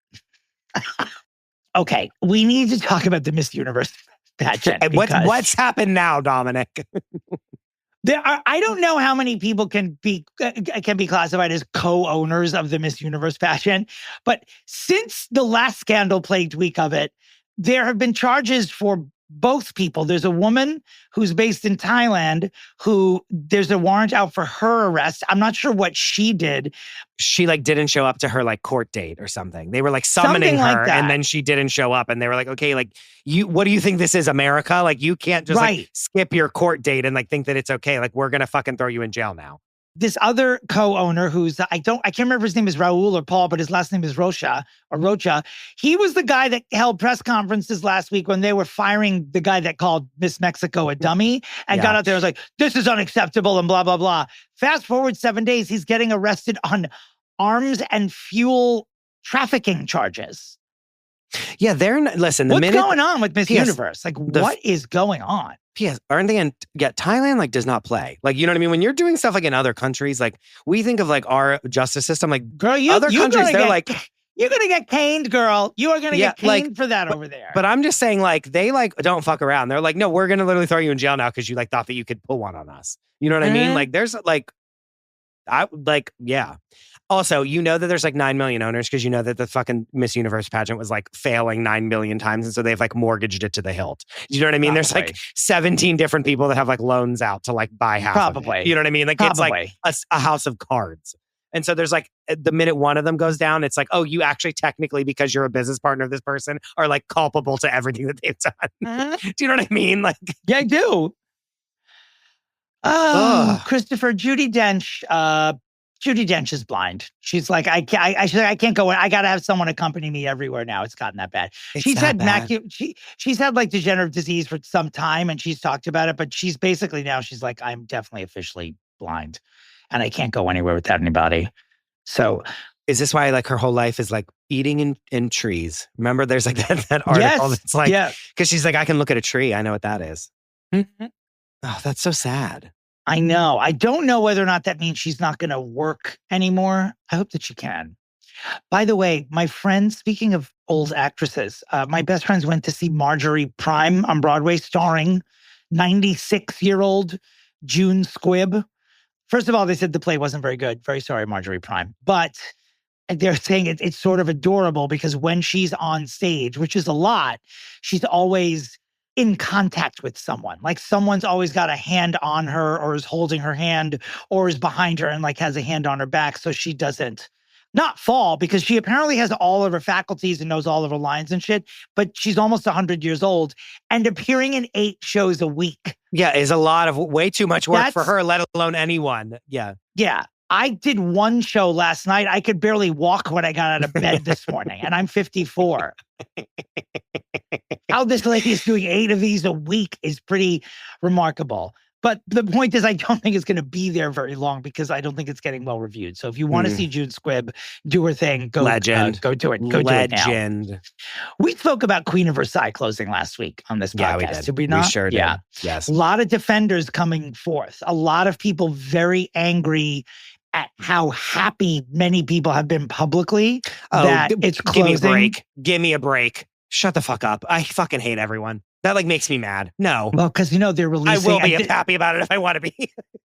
Okay, we need to talk about the Miss Universe pageant. What's happened now, Dominic? I don't know how many people can be classified as co-owners of the Miss Universe pageant, but since the last scandal-plagued week of it, there have been charges for both people. There's a woman who's based in Thailand who there's a warrant out for her arrest. I'm not sure what she did. She didn't show up to her court date or something. They were summoning her and then she didn't show up and they were like, okay, what do you think this is, America? You can't just skip your court date and think that it's okay. We're going to fucking throw you in jail now. This other co-owner who's, I can't remember if his name is Raul or Paul, but his last name is Rocha. He was the guy that held press conferences last week when they were firing the guy that called Miss Mexico a dummy and got out there and was like, this is unacceptable and blah, blah, blah. Fast forward 7 days, he's getting arrested on arms and fuel trafficking charges. Yeah, listen. What's going on with Miss Universe? What is going on? P.S. Aren't they Thailand does not play. You know what I mean? When you're doing stuff in other countries, we think of our justice system, girl, other countries, they're you're going to get caned, girl. You are going to get caned for that over there. But I'm just saying, they don't fuck around. They're no, we're going to literally throw you in jail now because you thought that you could pull one on us. You know what I mean? There's yeah. Also, you know that there's 9 million owners because you know that the fucking Miss Universe pageant was failing 9 million times. And so they've mortgaged it to the hilt. You know what I mean? Probably. There's 17 different people that have loans out to buy half. Probably. Of it. You know what I mean? It's a house of cards. And so there's the minute one of them goes down, it's oh, you actually technically, because you're a business partner of this person, are culpable to everything that they've done. Do you know what I mean? Yeah, I do. Christopher, Judi Dench is blind. She's I can't go. I got to have someone accompany me everywhere now. It's gotten that bad. She's had degenerative disease for some time, and she's talked about it. But she's basically now she's I'm definitely officially blind, and I can't go anywhere without anybody. So, is this why her whole life is eating in trees? Remember, there's that article that's because she's I can look at a tree. I know what that is. Mm-hmm. Oh, that's so sad. I know. I don't know whether or not that means she's not going to work anymore. I hope that she can. By the way, my friends, speaking of old actresses, my best friends went to see Marjorie Prime on Broadway starring 96-year-old June Squibb. First of all, they said the play wasn't very good. Very sorry, Marjorie Prime. But they're saying it's sort of adorable because when she's on stage, which is a lot, she's always in contact with someone. Someone's always got a hand on her or is holding her hand or is behind her and has a hand on her back so she doesn't not fall, because she apparently has all of her faculties and knows all of her lines and shit, but she's almost 100 years old and appearing in 8 shows a week. Yeah, is a lot of way too much work for her, let alone anyone. Yeah. Yeah. I did one show last night. I could barely walk when I got out of bed this morning, and I'm 54. How this lady is doing 8 of these a week is pretty remarkable. But the point is, I don't think it's going to be there very long because I don't think it's getting well reviewed. So if you want to see June Squibb do her thing, go do it. Go do it now. We spoke about Queen of Versailles closing last week on this podcast. Yeah, we did. Did we not? We sure did. Yeah. Yes. A lot of defenders coming forth. A lot of people very angry at how happy many people have been publicly that it's closing. Give me a break. Shut the fuck up. I fucking hate everyone. That makes me mad. No. Well, because they're releasing. I will be happy about it if I want to be.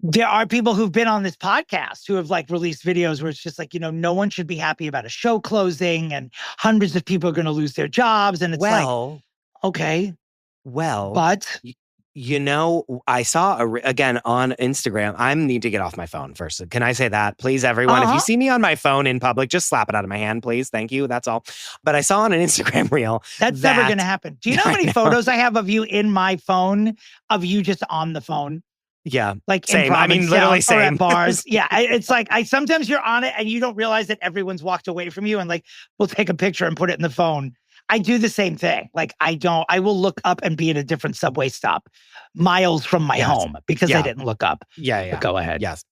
There are people who've been on this podcast who have released videos where it's just no one should be happy about a show closing and hundreds of people are going to lose their jobs. And it's okay. Well, But I saw again on Instagram. I need to get off my phone first. Can I say that, please, everyone? If you see me on my phone in public, just slap it out of my hand, please. Thank you. That's all. But I saw on an Instagram reel that's never going to happen. Do you know how many photos I have of you in my phone, of you just on the phone? Yeah, like same. I mean, literally same. Or at bars. Yeah, it's like sometimes you're on it and you don't realize that everyone's walked away from you, and like we'll take a picture and put it in the phone. I do the same thing. Like I will look up and be at a different subway stop miles from my home because I didn't look up. Yeah. But go ahead. Yes.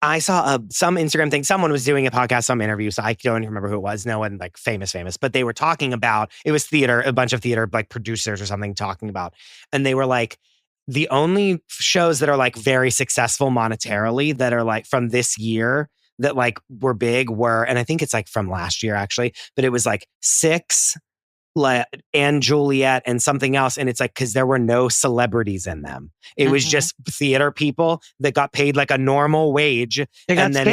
I saw some Instagram thing. Someone was doing a podcast, some interview. So I don't remember who it was. No one like famous, but they were talking about, it was theater, a bunch of theater like producers or something talking about. And they were like, the only shows that are like very successful monetarily that are like from this year that like were big were, and I think it's like from last year actually, but it was like Six, and Juliet and something else. And it's like, because there were no celebrities in them. It was just theater people that got paid like a normal wage. And then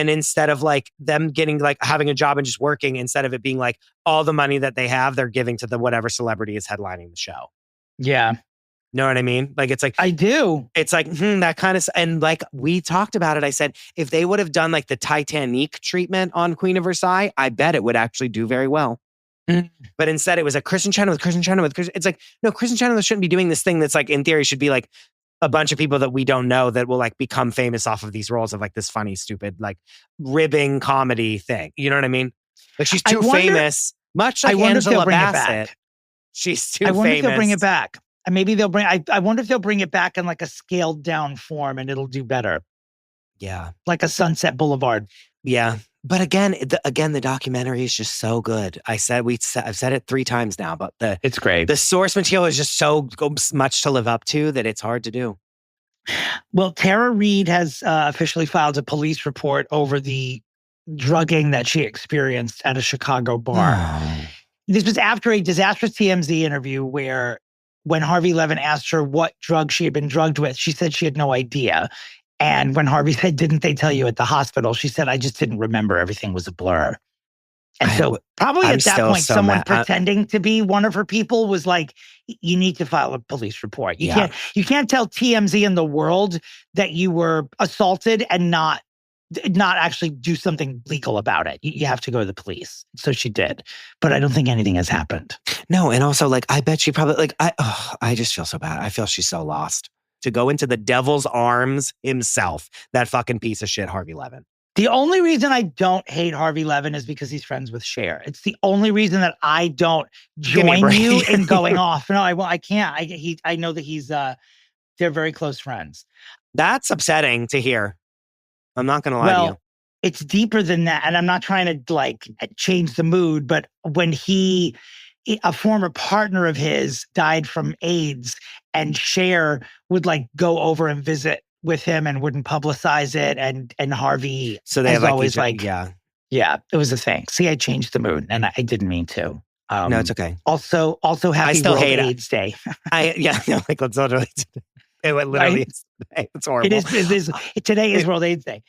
instead of like them getting like having a job and just working, instead of it being like all the money that they have, they're giving to the whatever celebrity is headlining the show. Yeah. Know what I mean? Like, it's like, I do. It's like, that kind of, and like we talked about it. I said, if they would have done like the Titanic treatment on Queen of Versailles, I bet it would actually do very well. But instead it was a Kristen Chenoweth. It's like, no, Kristen Chenoweth shouldn't be doing this thing that's like, in theory, should be like a bunch of people that we don't know that will like become famous off of these roles of like this funny, stupid, like ribbing comedy thing. You know what I mean? Like she's too famous, much like Angela Bassett. She's too famous. I wonder if they'll bring it back. And maybe they'll bring, I wonder if they'll bring it back in like a scaled down form and it'll do better. Yeah. Like a Sunset Boulevard. Yeah. But again, the documentary is just so good. I've said it 3 times now, but it's great. The source material is just so much to live up to that it's hard to do. Well, Tara Reid has officially filed a police report over the drugging that she experienced at a Chicago bar. This was after a disastrous TMZ interview where when Harvey Levin asked her what drug she had been drugged with, she said she had no idea. And when Harvey said, "Didn't they tell you at the hospital?" she said, "I just didn't remember. Everything was a blur." And so probably at that point, someone pretending to be one of her people was like, "You need to file a police report. You can't tell TMZ in the world that you were assaulted and not actually do something legal about it. You have to go to the police." So she did, but I don't think anything has happened. No, and also like I bet she probably like I just feel so bad. I feel she's so lost. To go into the devil's arms himself, that fucking piece of shit, Harvey Levin. The only reason I don't hate Harvey Levin is because he's friends with Cher. It's the only reason that I don't join you in going off. No, I can't. I know that they're very close friends. That's upsetting to hear. I'm not going to lie to you. It's deeper than that. And I'm not trying to like change the mood, but when a former partner of his died from AIDS, and Cher would like go over and visit with him and wouldn't publicize it. And Harvey, so they have always yeah, it was a thing. See, I changed the mood, and I didn't mean to. No, it's okay. Also, happy World AIDS Day. Let's literally. It literally is today. It's horrible. It is. Today is World AIDS Day.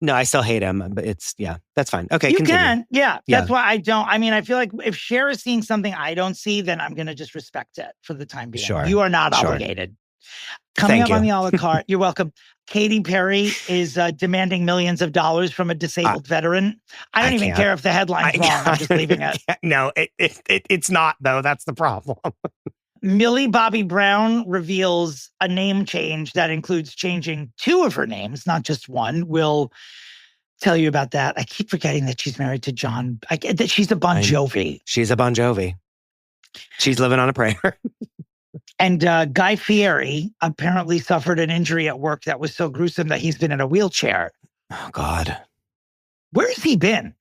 No, I still hate him, but that's fine. Okay, you continue. can. Yeah, that's why I don't. I mean, I feel like if Cher is seeing something I don't see, then I'm going to just respect it for the time being. Sure. You are not obligated. Coming up on the a la carte, you're welcome. Katy Perry is demanding millions of dollars from a disabled veteran. I don't even care if the headline's wrong. I'm just leaving it. No, it's not, though. That's the problem. Millie Bobby Brown reveals a name change that includes changing 2 of her names, not just one. We'll tell you about that. I keep forgetting that she's married to John. That she's a Bon Jovi. She's a Bon Jovi. She's living on a prayer. And Guy Fieri apparently suffered an injury at work that was so gruesome that he's been in a wheelchair. Oh, God. Where has he been?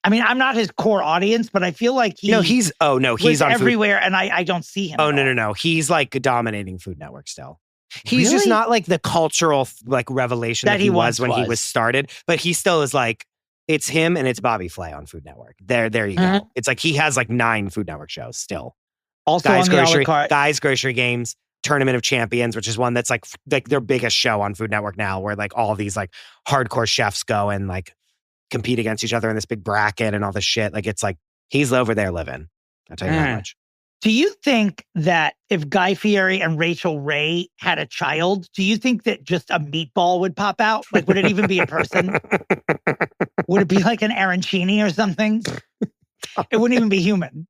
I mean, I'm not his core audience, but I feel like he's on everywhere, and I don't see him. Oh, no. He's like dominating Food Network still. He's just not like the cultural like revelation that he was when he was started, but he still is like, it's him and it's Bobby Flay on Food Network. There you go. It's like he has like 9 Food Network shows still. Also Guys on the a la carte. Guys Grocery Games, Tournament of Champions, which is one that's like their biggest show on Food Network now, where like all these like hardcore chefs go and like compete against each other in this big bracket and all this shit. Like it's like he's over there living. I'll tell you that much. Do you think that if Guy Fieri and Rachel Ray had a child, do you think that just a meatball would pop out? Like, would it even be a person? Would it be like an arancini or something? It wouldn't even be human.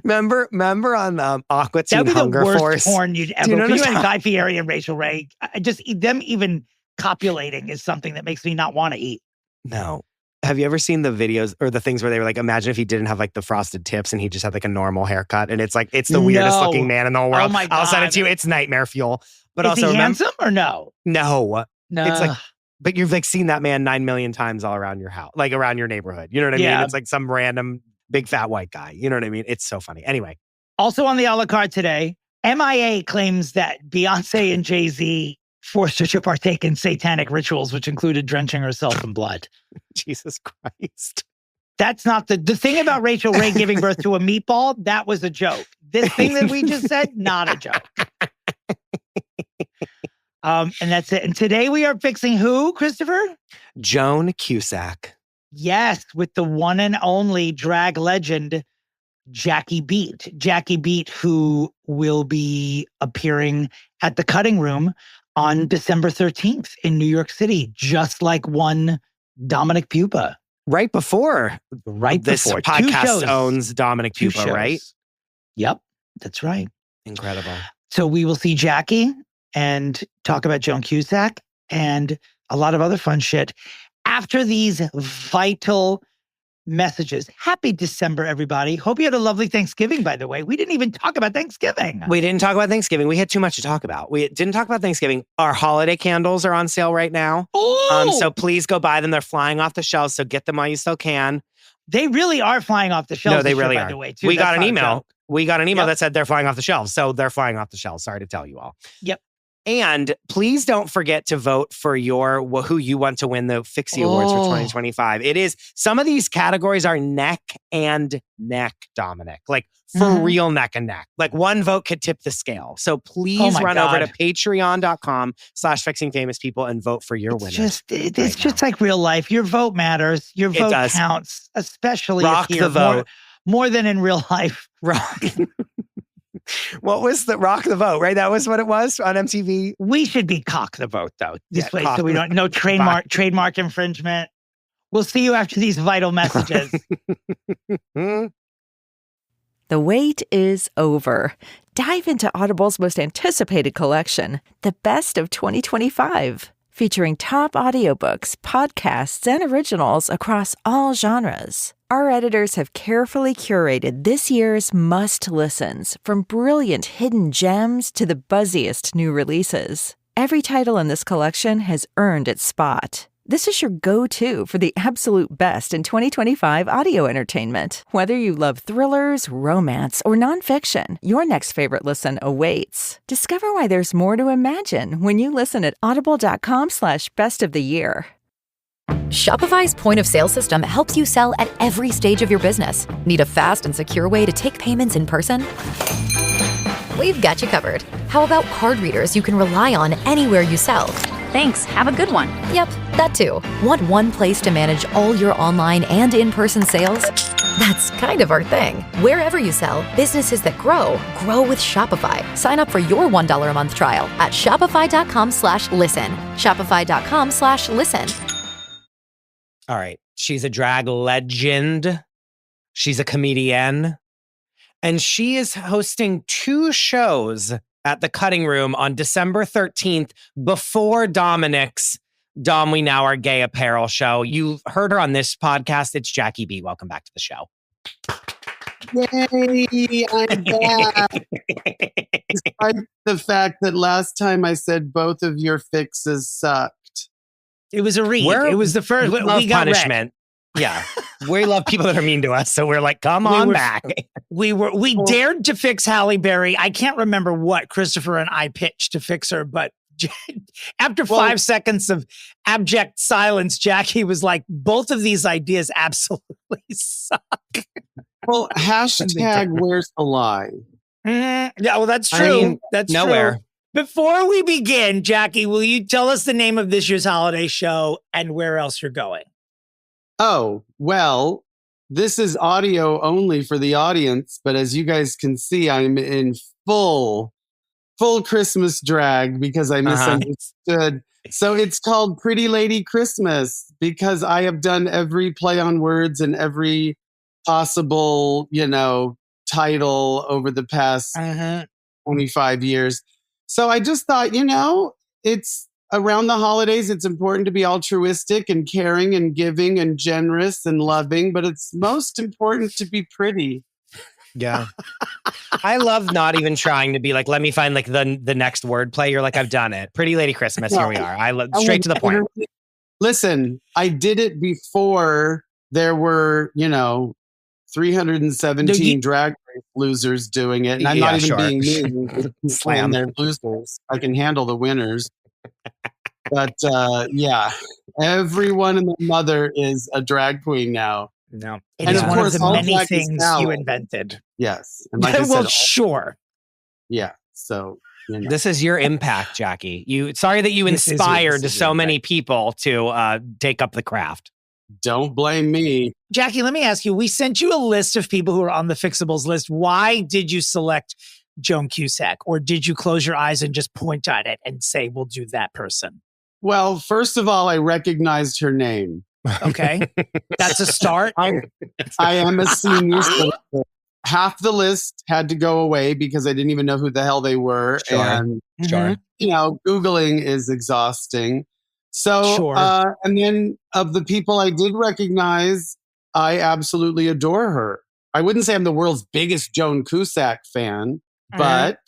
Remember on Aqua Teen That'd be Hunger the worst Force? porn you'd ever. You know Can you imagine Guy Fieri and Rachel Ray? Just them even copulating is something that makes me not want to eat. No. Have you ever seen the videos or the things where they were like, imagine if he didn't have like the frosted tips and he just had like a normal haircut, and it's like it's the weirdest looking man in the whole world. Oh my God. I'll send it to you. It's nightmare fuel. But is also he handsome or no? No. No. It's like, but you've like seen that man 9 million times all around your house, like around your neighborhood. You know what I mean? It's like some random big fat white guy. You know what I mean? It's so funny. Anyway. Also on the a la carte today, MIA claims that Beyonce and Jay-Z forced her to partake in satanic rituals, which included drenching herself in blood. Jesus Christ. That's not the thing about Rachel Ray giving birth to a meatball. That was a joke. This thing that we just said, not a joke. And that's it. And today we are fixing who, Christopher? Joan Cusack. Yes, with the one and only drag legend, Jackie Beat. Jackie Beat, who will be appearing at the Cutting Room on December 13th in New York City, just like one Dominick Pupa. Right before this before. podcast owns Dominick Pupa, right? Yep, that's right. Incredible. So we will see Jackie and talk about Joan Cusack and a lot of other fun shit after these vital messages. Happy December, everybody. Hope you had a lovely Thanksgiving, by the way. We didn't even talk about Thanksgiving. We didn't talk about Thanksgiving. We had too much to talk about. We didn't talk about Thanksgiving. Our holiday candles are on sale right now. So please go buy them. They're flying off the shelves, so get them while you still can. They really are flying off the shelves. No, they really year, are. By the way, too. We That's got an not a email. joke. We got an email that said they're flying off the shelves. So they're flying off the shelves. Sorry to tell you all. Yep. And please don't forget to vote for who you want to win the Fixie Awards for 2025. It is, some of these categories are neck and neck, Dominic. Like for real neck and neck. Like one vote could tip the scale. So please run over to patreon.com/fixingfamouspeople and vote for your winner. It's just like real life. Your vote matters. Your vote counts, especially Rock if the vote. More than in real life. Rock. What was the Rock the Vote, right? That was what it was on MTV. We should be Cock the Vote, though. This way, so we don't, no trademark infringement. We'll see you after these vital messages. The wait is over. Dive into Audible's most anticipated collection, The Best of 2025, featuring top audiobooks, podcasts, and originals across all genres. Our editors have carefully curated this year's must-listens, from brilliant hidden gems to the buzziest new releases. Every title in this collection has earned its spot. This is your go-to for the absolute best in 2025 audio entertainment. Whether you love thrillers, romance, or nonfiction, your next favorite listen awaits. Discover why there's more to imagine when you listen at audible.com/bestoftheyear. Shopify's point of sale system helps you sell at every stage of your business. Need a fast and secure way to take payments in person? We've got you covered. How about card readers you can rely on anywhere you sell? Thanks. Have a good one. Yep, that too. Want one place to manage all your online and in-person sales? That's kind of our thing. Wherever you sell, businesses that grow with Shopify. Sign up for your $1 a month trial at shopify.com/listen. Shopify.com/listen. All right. She's a drag legend. She's a comedian. And she is hosting 2 shows at the Cutting Room on December 13th before Dominick's Dom We Now Are Gay apparel show. You heard her on this podcast. It's Jackie B. Welcome back to the show. Yay, I'm back. Despite the fact that last time I said both of your fixes sucked. It was a read. It was the first. We got punishment. Yeah. We love people that are mean to us. So we're like, come on back. We dared to fix Halle Berry. I can't remember what Christopher and I pitched to fix her, but after 5 seconds of abject silence, Jackie was like, both of these ideas absolutely suck. Well, hashtag where's the lie? Yeah, well, that's true. I mean, that's nowhere. True. Before we begin, Jackie, will you tell us the name of this year's holiday show and where else you're going? Oh, well, this is audio only for the audience, but as you guys can see, I'm in full Christmas drag because I misunderstood. So it's called Pretty Lady Christmas because I have done every play on words and every possible, title over the past 25 years. So I just thought, it's around the holidays. It's important to be altruistic and caring and giving and generous and loving, but it's most important to be pretty. Yeah. I love not even trying to be like, let me find like the next word play. You're like, I've done it. Pretty Lady Christmas. Here we are. I love straight to the point. Listen, I did it before there were, 317 drag race losers doing it. And I'm not even being mean. Slam their losers. I can handle the winners. But everyone and their mother is a drag queen now. No. It is one of the many things you invented. Yes. And like I said, sure. Yeah. So this is your impact, Jackie. Sorry that you inspired so many people to take up the craft. Don't blame me. Jackie, let me ask you, we sent you a list of people who are on the Fixables list. Why did you select Joan Cusack? Or did you close your eyes and just point at it and say, we'll do that person? Well, first of all, I recognized her name. Okay. That's a start. I am a senior. So half the list had to go away because I didn't even know who the hell they were. Sure. And, Googling is exhausting. So, and then of the people I did recognize, I absolutely adore her. I wouldn't say I'm the world's biggest Joan Cusack fan, but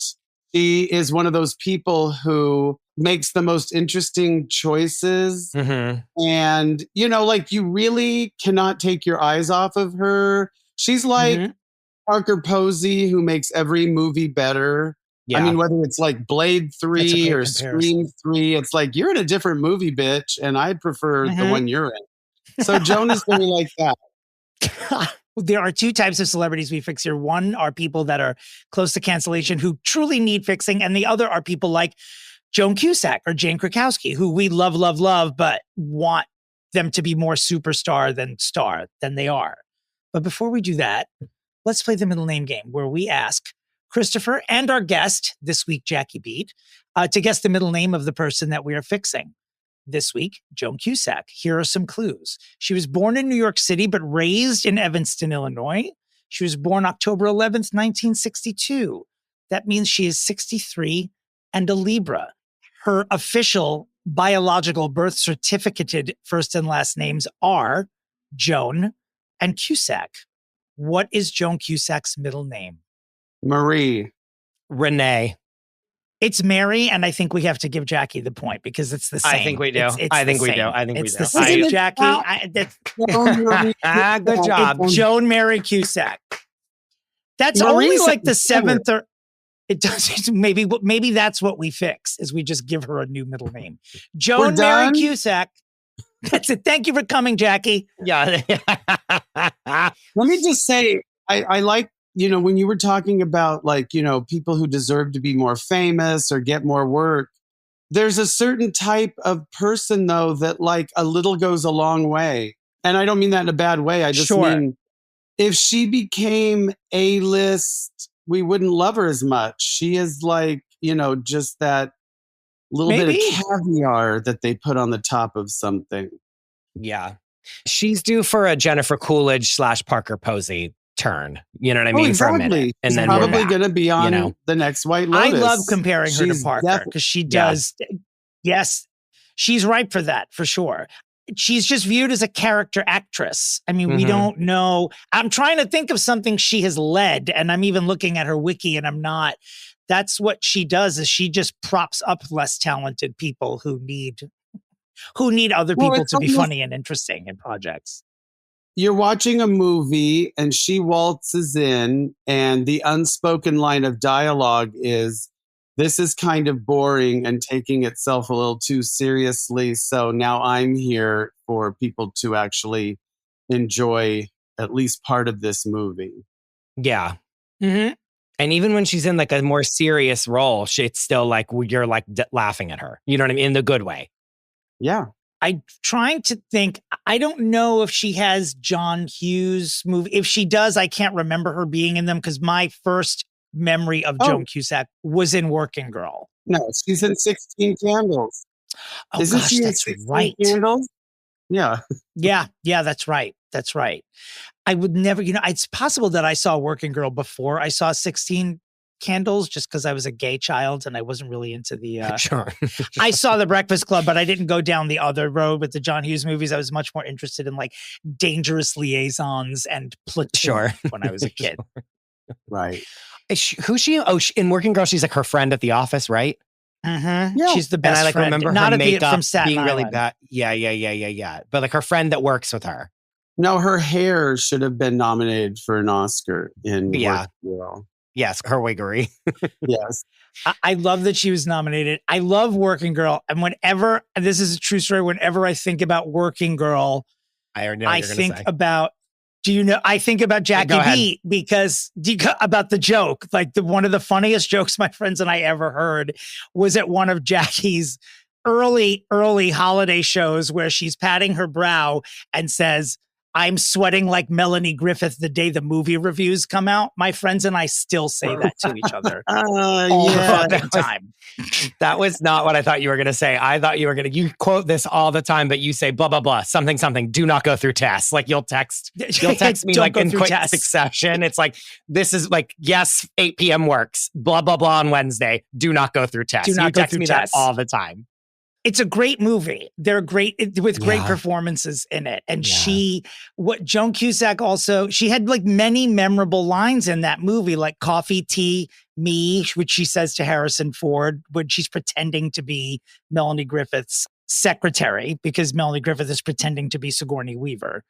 she is one of those people who makes the most interesting choices. And, you really cannot take your eyes off of her. She's like Parker Posey, who makes every movie better. Yeah. I mean, whether it's like Blade 3 or Scream 3, it's like, you're in a different movie, bitch, and I prefer the one you're in. So Joan is really like that. There are two types of celebrities we fix here. One are people that are close to cancellation who truly need fixing, and the other are people like Joan Cusack or Jane Krakowski, who we love, but want them to be more superstar than they are. But before we do that, let's play the middle name game where we ask Christopher and our guest this week, Jackie Beat, to guess the middle name of the person that we are fixing. This week, Joan Cusack. Here are some clues. She was born in New York City, but raised in Evanston, Illinois. She was born October 11th, 1962. That means she is 63 and a Libra. Her official biological birth certificated first and last names are Joan and Cusack. What is Joan Cusack's middle name? Marie. Renee. It's Mary, and I think we have to give Jackie the point because it's the same. I think we do. I think we do. It's the same. Jackie, good job. It's Joan Mary Cusack. That's only like the seventh or it does. Maybe that's what we fix is we just give her a new middle name. Joan Mary Cusack. That's it. Thank you for coming, Jackie. Yeah. Let me just say, I like, when you were talking about people who deserve to be more famous or get more work, there's a certain type of person though that like a little goes a long way. And I don't mean that in a bad way. I just mean if she became A-list, we wouldn't love her as much. She is like, just that little bit of caviar that they put on the top of something. Yeah. She's due for a Jennifer Coolidge / Parker Posey turn. You know what I mean? Exactly. For a minute. And then probably going to be on the next White Lotus. I love comparing her to Parker because she does. Yeah. Yes, she's ripe for that for sure. She's just viewed as a character actress. I mean, we don't know. I'm trying to think of something she has led, and I'm even looking at her wiki, and I'm not. That's what she does. Is she just props up less talented people who need other people to be funny and interesting in projects. You're watching a movie and she waltzes in and the unspoken line of dialogue is, this is kind of boring and taking itself a little too seriously. So now I'm here for people to actually enjoy at least part of this movie. Yeah. Mm-hmm. And even when she's in like a more serious role, it's still like you're like laughing at her. You know what I mean? In the good way. Yeah. I'm trying to think. I don't know if she has John Hughes movie. If she does, I can't remember her being in them because my first memory of Joan Cusack was in Working Girl. No, she's in 16 Candles. Oh, Isn't gosh, she in that's 16 right. Candles? Yeah. Yeah, that's right. That's right. I would never, it's possible that I saw Working Girl before I saw 16 Candles just because I was a gay child and I wasn't really into the Sure. I saw The Breakfast Club, but I didn't go down the other road with the John Hughes movies. I was much more interested in like Dangerous Liaisons and Platoon when I was a kid. Right. Who's she? Oh, in Working Girl, she's like her friend at the office, right? Mm-hmm. Yeah. She's the best and I friend. remember Not her makeup from Staten being really Island. bad. Yeah. But like her friend that works with her. No, her hair should have been nominated for an Oscar in Working Girl. Yes, her wiggery. Yes. I love that she was nominated. I love Working Girl. And whenever, and this is a true story, whenever I think about Working Girl, I think about, I think about Jackie B because about the joke, like one of the funniest jokes my friends and I ever heard was at one of Jackie's early holiday shows where she's patting her brow and says, "I'm sweating like Melanie Griffith the day the movie reviews come out." My friends and I still say that to each other all the fucking time. That was not what I thought you were going to say. I thought you quote this all the time, but you say blah, blah, blah, something, do not go through tests. Like you'll text me like in quick succession. It's like, this is like, yes, 8 p.m. works, blah, blah, blah on Wednesday. Do not go through tests. You text me that all the time. It's a great movie. They're great with great performances in it. And Joan Cusack also, she had like many memorable lines in that movie, like coffee, tea, me, which she says to Harrison Ford when she's pretending to be Melanie Griffith's secretary because Melanie Griffith is pretending to be Sigourney Weaver.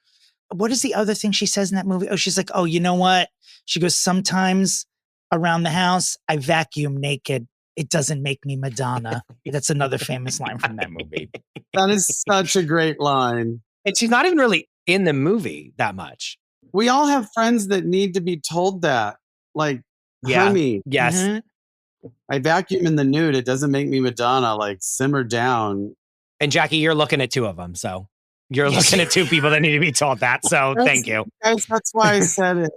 What is the other thing she says in that movie? Oh, she's like, oh, you know what? She goes, sometimes around the house, I vacuum naked. It doesn't make me Madonna. That's another famous line from that movie. That is such a great line. And she's not even really in the movie that much. We all have friends that need to be told that. Like, Hermie. Yes. Mm-hmm. I vacuum in the nude. It doesn't make me Madonna. Like, simmer down. And Jackie, you're looking at two of them. So you're looking at two people that need to be told that. So thank you. Guys, that's why I said it.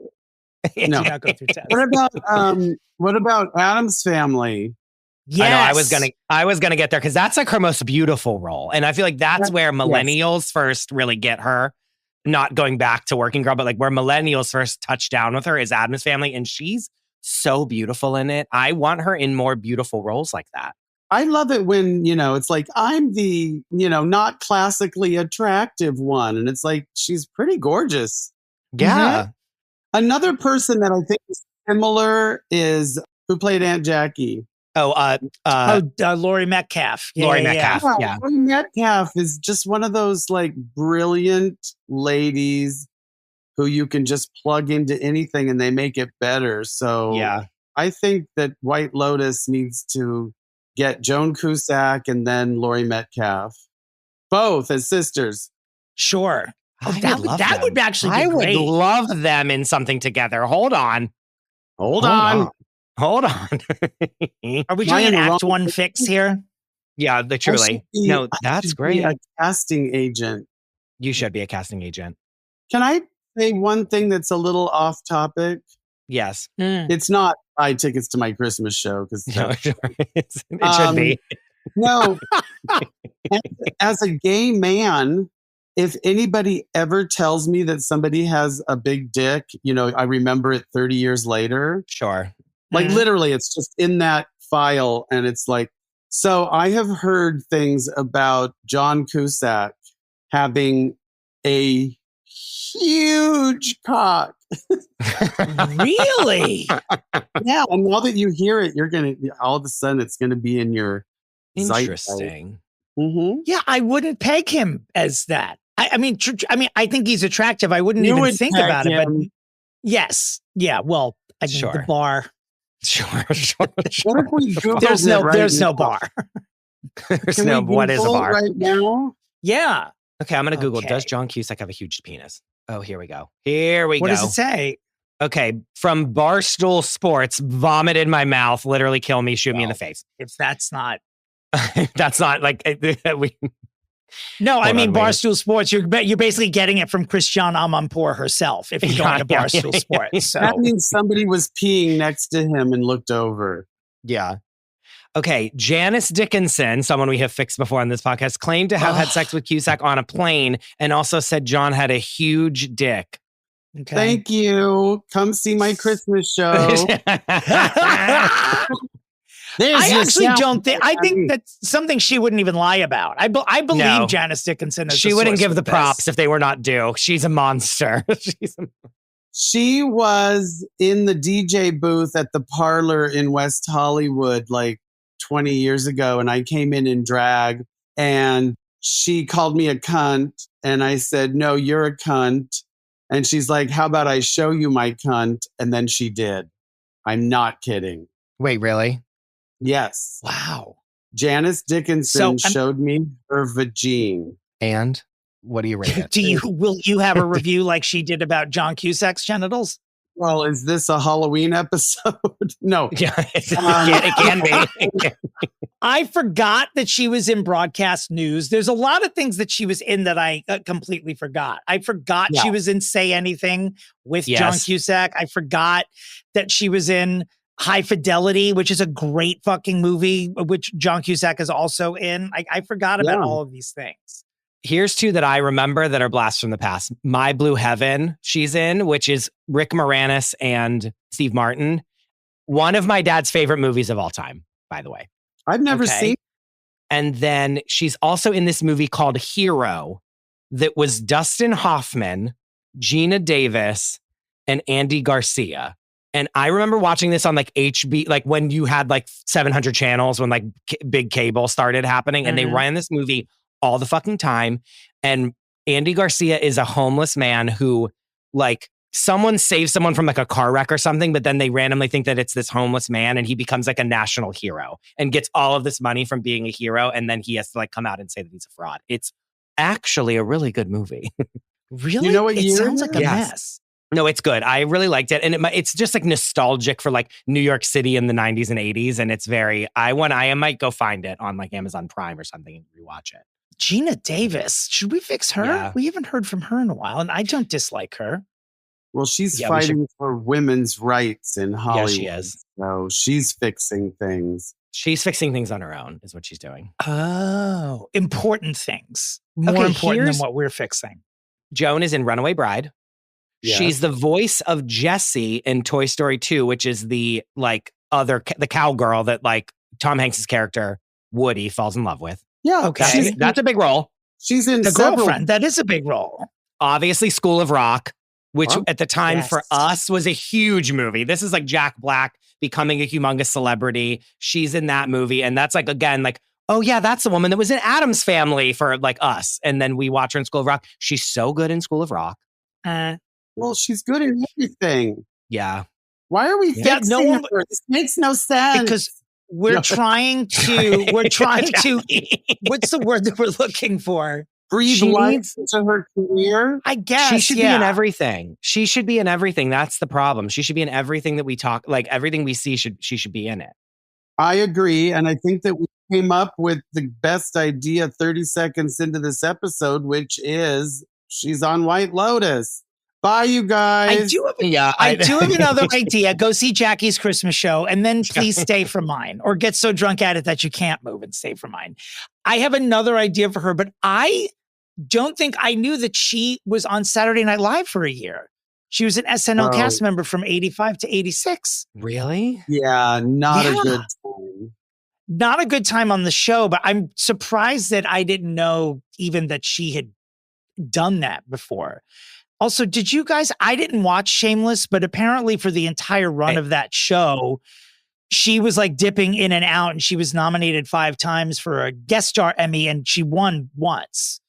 No. Do not go through tests. What about Addams Family? Yes. I know I was gonna get there because that's like her most beautiful role. And I feel like that's where millennials first really get her, not going back to Working Girl, but like where millennials first touch down with her is Addams Family. And she's so beautiful in it. I want her in more beautiful roles like that. I love it when, it's like, I'm the, not classically attractive one. And it's like, she's pretty gorgeous. Yeah. Mm-hmm. Another person that I think is similar is who played Aunt Jackie. Laurie Metcalf. Laurie Metcalf. Yeah. Laurie Metcalf is just one of those like brilliant ladies who you can just plug into anything and they make it better. So I think that White Lotus needs to get Joan Cusack and then Laurie Metcalf, both as sisters. Sure. That would actually be great. I would love them in something together. Hold on. Are we doing an Act One fix here? Yeah, literally. No, that's great. Be a casting agent. You should be a casting agent. Can I say one thing that's a little off topic? Yes. It's not buy tickets to my Christmas show because it should be. No. As a gay man, if anybody ever tells me that somebody has a big dick, I remember it 30 years later. Sure. Like literally, it's just in that file. And it's like, so I have heard things about Joan Cusack having a huge cock. Really? Yeah. And now that you hear it, all of a sudden it's going to be in your interesting. Mm-hmm. Yeah. I wouldn't peg him as that. I mean, I think he's attractive. I wouldn't even think about it, but yes. Yeah. Well, I mean, the bar. Sure. What if we Google there's no bar. What is a bar? Right now? Yeah. Okay, I'm going to Google, does Joan Cusack have a huge penis? Oh, here we go. What does it say? Okay, from Barstool Sports, vomit in my mouth, literally kill me, shoot me in the face. If that's not. That's not like... No, I mean, wait. Barstool Sports, you're basically getting it from Christiane Amanpour herself if you're going to Barstool Sports. So. That means somebody was peeing next to him and looked over. Yeah. Okay, Janice Dickinson, someone we have fixed before on this podcast, claimed to have had sex with Cusack on a plane and also said John had a huge dick. Okay. Thank you. Come see my Christmas show. I actually don't think. I think that's something she wouldn't even lie about. I believe Janice Dickinson. She wouldn't give the props if they were not due. She's a monster. She was in the DJ booth at the Parlor in West Hollywood like 20 years ago, and I came in drag, and she called me a cunt, and I said, "No, you're a cunt." And she's like, "How about I show you my cunt?" And then she did. I'm not kidding. Wait, really? Yes. Wow. Janice Dickinson showed me her vagine. And what do you rate it? Will you have a review like she did about John Cusack's genitals? Well, is this a Halloween episode? No. Yeah, it can be. I forgot that she was in broadcast news. There's a lot of things that she was in that I completely forgot. I forgot she was in Say Anything with John Cusack. I forgot that she was in High Fidelity, which is a great fucking movie, which John Cusack is also in. I forgot about all of these things. Here's two that I remember that are blasts from the past. My Blue Heaven, she's in, which is Rick Moranis and Steve Martin. One of my dad's favorite movies of all time, by the way. I've never seen. And then she's also in this movie called Hero that was Dustin Hoffman, Gina Davis, and Andy Garcia. And I remember watching this on like HB, like when you had like 700 channels, when like big cable started happening, and they ran this movie all the fucking time. And Andy Garcia is a homeless man who, like, someone saves someone from like a car wreck or something, but then they randomly think that it's this homeless man, and he becomes like a national hero and gets all of this money from being a hero. And then he has to like come out and say that he's a fraud. It's actually a really good movie. Really? You know what it sounds like a mess. No, it's good. I really liked it. And it's just like nostalgic for like New York City in the 90s and 80s. And it's very, I might go find it on like Amazon Prime or something and rewatch it. Gina Davis. Should we fix her? Yeah. We haven't heard from her in a while, and I don't dislike her. Well, she's fighting for women's rights in Hollywood. Yeah, she is. So she's fixing things. She's fixing things on her own, is what she's doing. Oh, important things. More important than what we're fixing. Joan is in Runaway Bride. Yes. She's the voice of Jessie in Toy Story 2, which is the like the cowgirl that like Tom Hanks's character Woody falls in love with. Yeah, okay, that's a big role. She's in The Girlfriend. That is a big role. Obviously, School of Rock, which at the time for us was a huge movie. This is like Jack Black becoming a humongous celebrity. She's in that movie, and that's like again like, oh yeah, that's the woman that was in Addams Family for like us. And then we watch her in School of Rock. She's so good in School of Rock. Well, she's good in everything. Yeah. Why are we fixing her? This makes no sense. Because we're trying to, what's the word that we're looking for? Breathe life into her career. I guess. She should be in everything. She should be in everything. That's the problem. She should be in everything that we talk, like everything we see she should be in it. I agree. And I think that we came up with the best idea 30 seconds into this episode, which is she's on White Lotus. Bye, you guys. I do have another idea. Go see Jackie's Christmas show, and then please stay for mine, or get so drunk at it that you can't move and stay for mine. I have another idea for her, but I don't think I knew that she was on Saturday Night Live for a year. She was an SNL cast member from 85 to 86. Really? Yeah, not a good time. Not a good time on the show, but I'm surprised that I didn't know even that she had done that before. Also, did you guys, I didn't watch Shameless, but apparently for the entire run of that show, she was like dipping in and out, and she was nominated 5 times for a guest star Emmy, and she won once.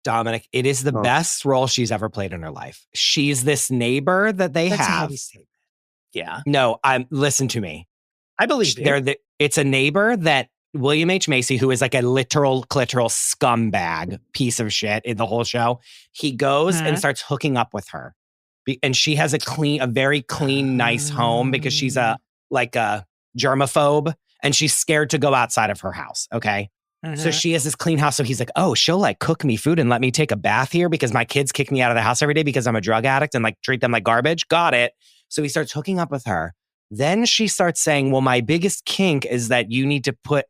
Dominic, it is the best role she's ever played in her life. She's this neighbor that they That's have. A heavy statement. Yeah. No, listen to me. I believe you. It's a neighbor that William H. Macy, who is like a literal clitoral scumbag piece of shit in the whole show, he goes and starts hooking up with her. And she has a very clean, nice home because she's a germaphobe, and she's scared to go outside of her house. Okay. So she has this clean house. So he's like, oh, she'll like cook me food and let me take a bath here because my kids kick me out of the house every day because I'm a drug addict and like treat them like garbage. Got it. So he starts hooking up with her. Then she starts saying, well, my biggest kink is that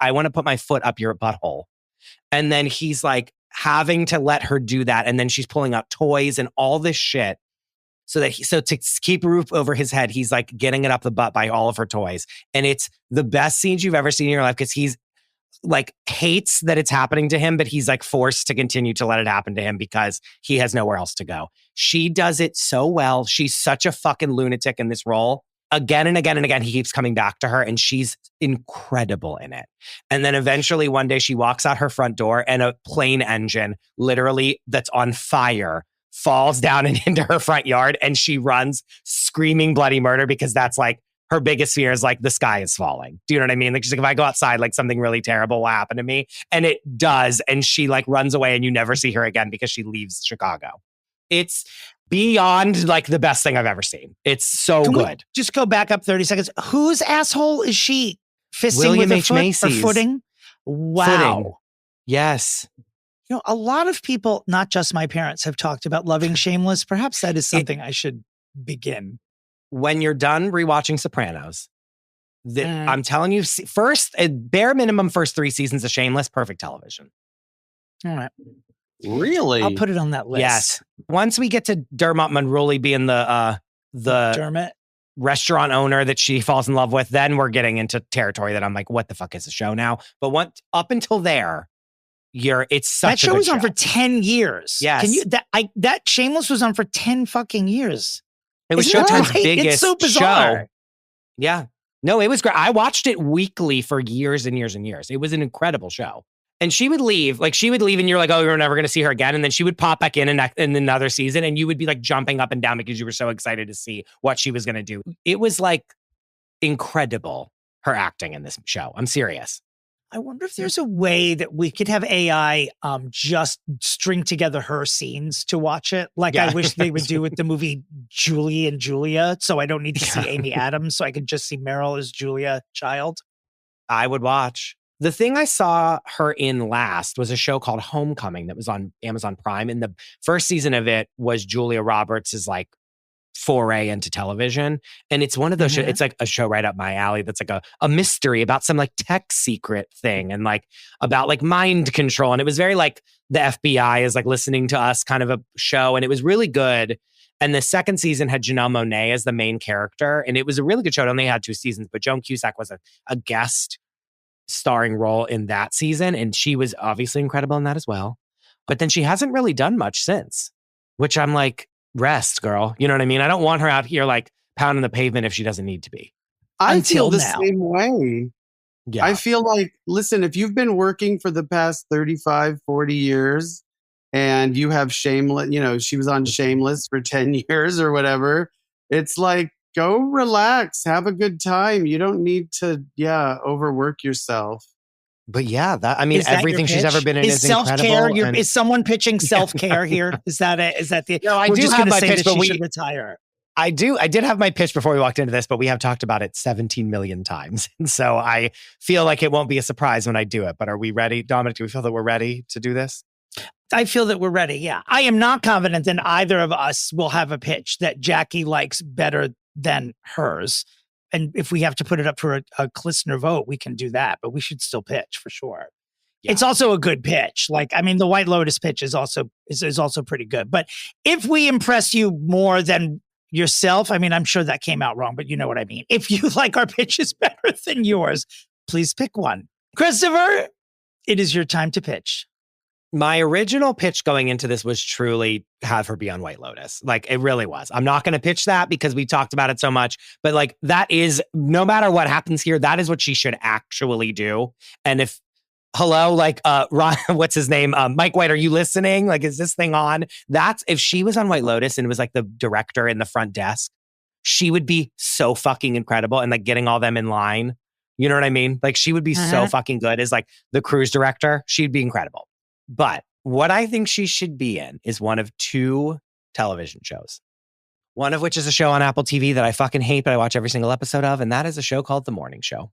I want to put my foot up your butthole. And then he's like having to let her do that. And then she's pulling out toys and all this shit. So to keep a roof over his head, he's like getting it up the butt by all of her toys. And it's the best scenes you've ever seen in your life because he's like hates that it's happening to him, but he's like forced to continue to let it happen to him because he has nowhere else to go. She does it so well. She's such a fucking lunatic in this role. Again and again and again, he keeps coming back to her and she's incredible in it. And then eventually one day she walks out her front door and a plane engine literally that's on fire falls down and into her front yard and she runs screaming bloody murder because that's like her biggest fear is like the sky is falling. Do you know what I mean? Like she's like, if I go outside, like something really terrible will happen to me. And it does. And she like runs away and you never see her again because she leaves Chicago. It's beyond like the best thing I've ever seen. It's so Can good. we just go back up 30 seconds. Whose asshole is she fisting William with H. a foot Macy's. or footing? Wow. Footing. Yes. You know, a lot of people, not just my parents, have talked about loving Shameless. Perhaps that is something I should begin. When you're done rewatching Sopranos, I'm telling you, first, bare minimum, first 3 seasons of Shameless, perfect television. All right. Really? I'll put it on that list. Yes. Once we get to Dermot Mulroney being the Dermot restaurant owner that she falls in love with, then we're getting into territory that I'm like, what the fuck is the show now? But up until there, it's such that show was on for 10 years. Yes. Can you that Shameless was on for 10 fucking years. It was Isn't that Showtime's right? biggest It's so bizarre. show. Yeah. No, it was great. I watched it weekly for years and years and years. It was an incredible show. And she would leave and you're like, oh, you're never going to see her again. And then she would pop back in another season and you would be like jumping up and down because you were so excited to see what she was going to do. It was like incredible, her acting in this show. I'm serious. I wonder if there's a way that we could have AI just string together her scenes to watch it. Like I wish they would do with the movie Julie and Julia. So I don't need to see Amy Adams. So I could just see Meryl as Julia Child. I would watch. The thing I saw her in last was a show called Homecoming that was on Amazon Prime. And the first season of it was Julia Roberts' like foray into television. And it's one of those shows, it's like a show right up my alley that's like a mystery about some like tech secret thing and like about like mind control. And it was very like the FBI is like listening to us kind of a show. And it was really good. And the second season had Janelle Monáe as the main character. And it was a really good show. It only had 2 seasons, but Joan Cusack was a guest starring role in that season. And she was obviously incredible in that as well. But then she hasn't really done much since, which I'm like, rest, girl. You know what I mean? I don't want her out here like pounding the pavement if she doesn't need to be. I feel the same way. Yeah. I feel like, listen, if you've been working for the past 35, 40 years and you have Shameless, you know, she was on Shameless for 10 years or whatever, it's like, go relax, have a good time. You don't need to, overwork yourself. But everything she's ever been in is incredible. Is someone pitching self-care here? Is that the? No, I do have my pitch, but we should retire. I did have my pitch before we walked into this, but we have talked about it 17 million times. And so I feel like it won't be a surprise when I do it. But are we ready? Dominic, do we feel that we're ready to do this? I feel that we're ready, yeah. I am not confident that either of us will have a pitch that Jackie likes better than hers. And if we have to put it up for a listener vote, we can do that. But we should still pitch for sure. Yeah. It's also a good pitch. Like, I mean, the White Lotus pitch is also pretty good. But if we impress you more than yourself, I mean, I'm sure that came out wrong, but you know what I mean. If you like our pitches better than yours, please pick one. Christopher, it is your time to pitch. My original pitch going into this was truly have her be on White Lotus. Like, it really was. I'm not going to pitch that because we talked about it so much, but like, that is, no matter what happens here, that is what she should actually do. And if, Ron, what's his name? Mike White, are you listening? Like, is this thing on? That's, if she was on White Lotus and it was like the director in the front desk, she would be so fucking incredible and like getting all them in line. You know what I mean? Like, she would be so fucking good as like the cruise director. She'd be incredible. But what I think she should be in is one of 2 television shows. One of which is a show on Apple TV that I fucking hate, but I watch every single episode of. And that is a show called The Morning Show.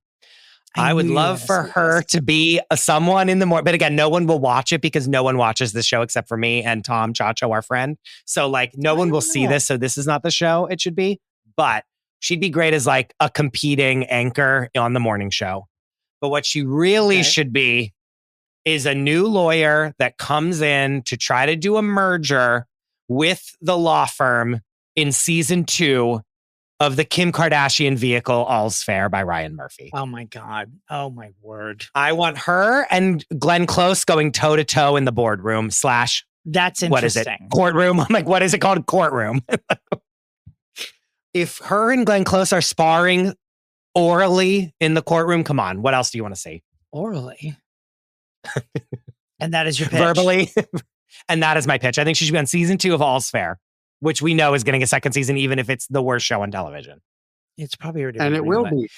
I would love for her to be someone in the morning. But again, no one will watch it because no one watches this show except for me and Tom Chacho, our friend. So like no one will see this. So this is not the show it should be. But she'd be great as like a competing anchor on the morning show. But what she really should be is a new lawyer that comes in to try to do a merger with the law firm in season 2 of the Kim Kardashian vehicle, All's Fair by Ryan Murphy. Oh my God. Oh my word. I want her and Glenn Close going toe to toe in the boardroom / That's interesting. What is it? Courtroom. I'm like, what is it called? Courtroom. If her and Glenn Close are sparring orally in the courtroom, come on. What else do you want to see? Orally. And that is your pitch. Verbally. And that is my pitch. I think she should be on season 2 of All's Fair, which we know is getting a second season, even if it's the worst show on television. It's probably already and it will be.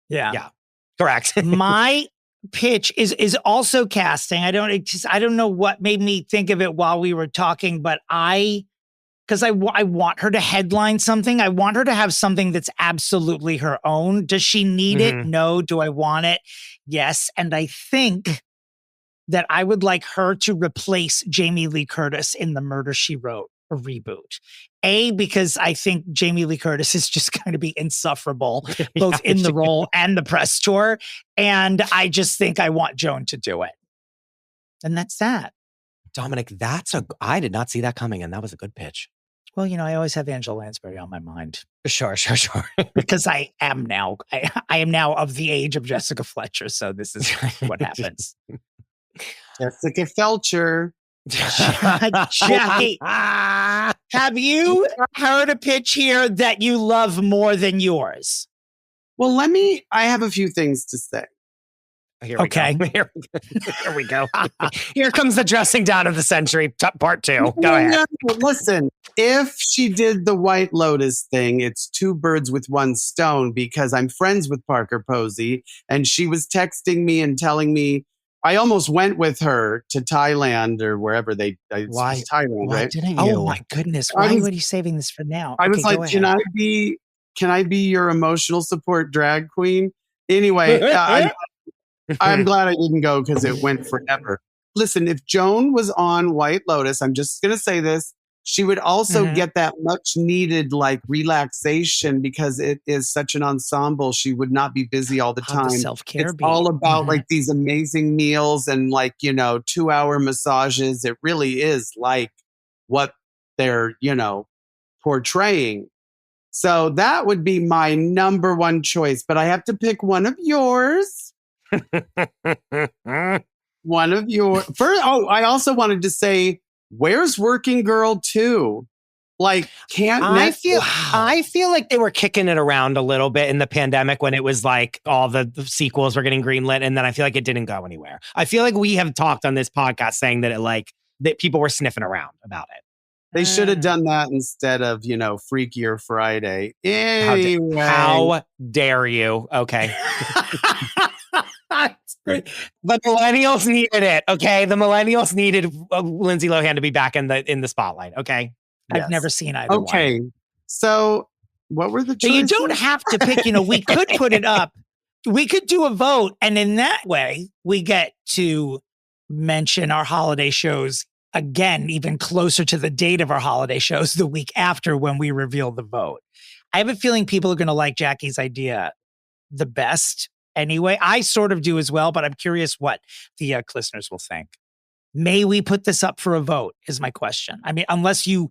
Yeah. Correct. My pitch is also casting. I don't know what made me think of it while we were talking, but because I want her to headline something. I want her to have something that's absolutely her own. Does she need it? No. Do I want it? Yes. And I think that I would like her to replace Jamie Lee Curtis in The Murder, She Wrote, a reboot. Because I think Jamie Lee Curtis is just going to be insufferable, both in the role and the press tour. And I just think I want Joan to do it. And that's that. Dominic, I did not see that coming, and that was a good pitch. Well, I always have Angela Lansbury on my mind. Sure. Because I am now of the age of Jessica Fletcher. So this is what happens. Jessica Felcher. Jackie, have you heard a pitch here that you love more than yours? Well, I have a few things to say. Here we go. Here we go. Here comes the dressing down of the century, part 2. Go ahead. No, listen, if she did the White Lotus thing, it's 2 birds with 1 stone, because I'm friends with Parker Posey, and she was texting me and telling me, I almost went with her to Thailand or wherever Why? Thailand, Why right? didn't you? Oh my goodness. Why are you saving this for now? I was like, can I be your emotional support drag queen? Anyway, I'm glad I didn't go because it went forever. Listen, if Joan was on White Lotus, I'm just going to say this, she would also get that much needed relaxation because it is such an ensemble. She would not be busy all the time. Self-care it's all about like these amazing meals and 2-hour massages. It really is like what they're, portraying. So that would be my number 1 choice, but I have to pick one of yours. One of your first. Oh, I also wanted to say, where's Working Girl 2? Like, I feel like they were kicking it around a little bit in the pandemic when it was like all the sequels were getting greenlit, and then I feel like it didn't go anywhere. I feel like we have talked on this podcast saying that that people were sniffing around about it. They should have done that instead of, Freakier Friday. Anyway. How dare you? Okay. The millennials needed it. Okay. The millennials needed Lindsay Lohan to be back in the spotlight. Okay. Yes. I've never seen either. Okay. One. So what were the choices? So you don't have to pick, we could put it up. We could do a vote. And in that way, we get to mention our holiday shows again, even closer to the date of our holiday shows the week after when we reveal the vote. I have a feeling people are going to like Jackie's idea the best anyway. I sort of do as well, but I'm curious what the listeners will think. May we put this up for a vote is my question. I mean, unless you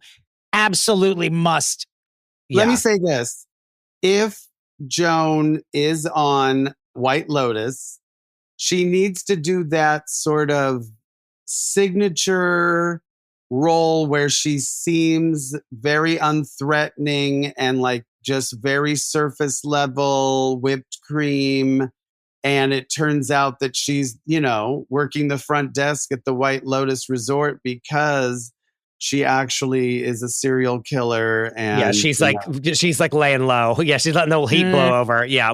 absolutely must. Let me say this. If Joan is on White Lotus, she needs to do that sort of signature role where she seems very unthreatening and just very surface level whipped cream. And it turns out that she's, working the front desk at the White Lotus Resort because she actually is a serial killer. And she's laying low. Yeah, she's letting the heat blow over. Yeah,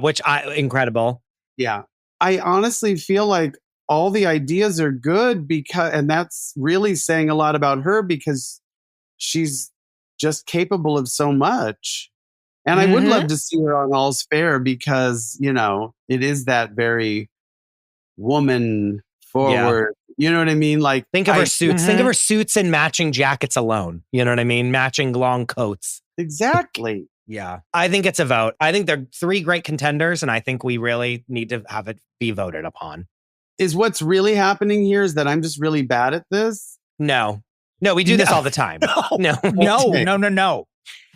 incredible. Yeah. I honestly feel like all the ideas are good and that's really saying a lot about her because she's just capable of so much. And I would love to see her on All's Fair because, you know, it is that very woman forward. You know what I mean? Like, think of her suits. Think of her suits and matching jackets alone. You know what I mean? Matching long coats. Exactly. Yeah. I think it's a vote. I think they're 3 great contenders, and I think we really need to have it be voted upon. Is what's really happening here is that I'm just really bad at this? No, we do this all the time. No.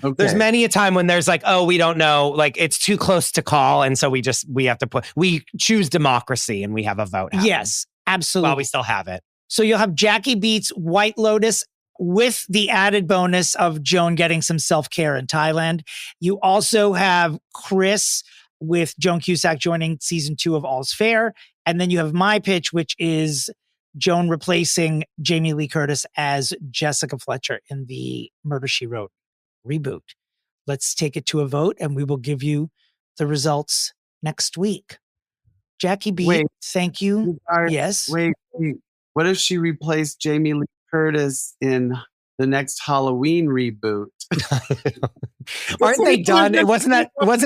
Okay. There's many a time when there's like, oh, we don't know, like it's too close to call. And so we choose democracy and we have a vote happen. Yes, absolutely. While we still have it. So you'll have Jackie beats White Lotus with the added bonus of Joan getting some self-care in Thailand. You also have Chris with Joan Cusack joining season 2 of All's Fair. And then you have my pitch, which is Joan replacing Jamie Lee Curtis as Jessica Fletcher in the Murder, She Wrote reboot. Let's take it to a vote and we will give you the results next week. Jackie B, thank you. Yes. Wait. What if she replaced Jamie Lee Curtis in the next Halloween reboot? Aren't they done? Wasn't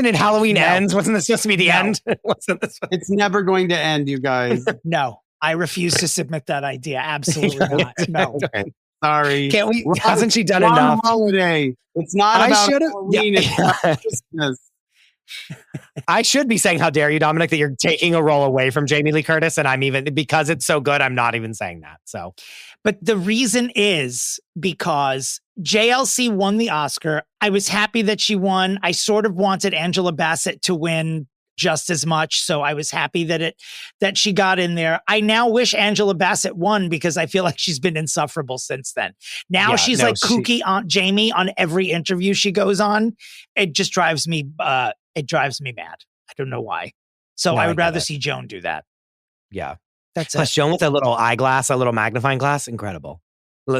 it Halloween Ends? Wasn't this supposed to be the end? Wasn't this? It's never going to end, you guys. No, I refuse to submit that idea. Absolutely not. No. Sorry. Can't we? Hasn't she done enough? Holiday. It's not about Halloween. It's about Christmas. I should be saying, how dare you, Dominic, that you're taking a role away from Jamie Lee Curtis. And I'm even, because it's so good, I'm not even saying that. So, but the reason is because JLC won the Oscar. I was happy that she won. I sort of wanted Angela Bassett to win just as much. So I was happy that she got in there. I now wish Angela Bassett won because I feel like she's been insufferable since then. Now she's kooky Aunt Jamie on every interview she goes on. It just drives me mad. I don't know why. So I would rather see Joan do that. Yeah. That's Plus Joan with a little eyeglass, a little magnifying glass. Incredible.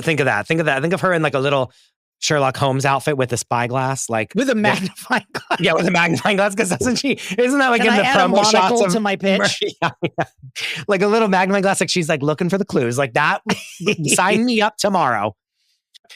Think of that. Think of her in like a little Sherlock Holmes outfit with a spyglass, like with a magnifying glass. Yeah, with a magnifying glass, because isn't that like Can in I the add promo shots to my pitch? Yeah. Like a little magnifying glass, like she's like looking for the clues, like that. Sign me up tomorrow.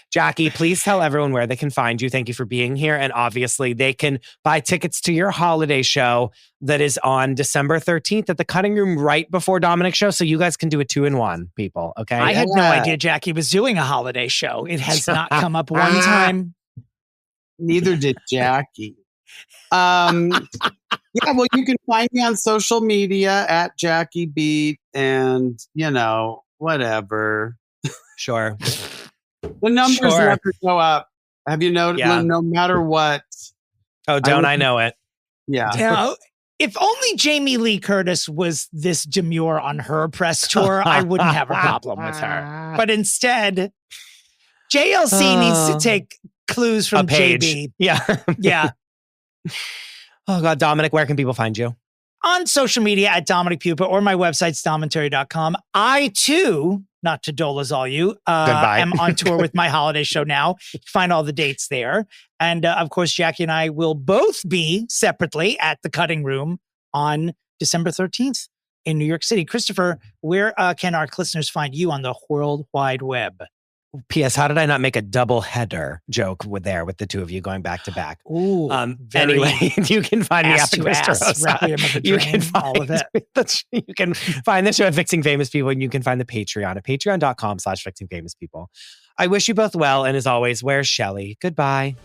Jackie, please tell everyone where they can find you. Thank you for being here. And obviously they can buy tickets to your holiday show that is on December 13th at the Cutting Room right before Dominick's show. So you guys can do a 2-in-1, people. Okay. I had no idea Jackie was doing a holiday show. It has not come up one time. Neither did Jackie. Yeah, well, you can find me on social media at Jackie Beat and, whatever. Sure. The numbers never go up. Have you noticed? Yeah. No matter what. Oh, don't I know it? Yeah. If only Jamie Lee Curtis was this demure on her press tour, I wouldn't have a problem with her. But instead, JLC needs to take clues from JB. Yeah. Yeah. Oh, God, Dominick, where can people find you? On social media at Dominick Pupa or my website, stommentary.com. I, too, not to dolezal you, am on tour with my holiday show now. Find all the dates there. And, of course, Jackie and I will both be separately at the Cutting Room on December 13th in New York City. Christopher, where can our listeners find you on the World Wide Web? P.S. How did I not make a double header joke with the two of you going back to back? Ooh, anyway, you can find me at the DeRosa. You can find all of it. You can find the show at Fixing Famous People, and you can find the Patreon at patreon.com/Fixing Famous People. I wish you both well, and as always, where's Shelley? Goodbye.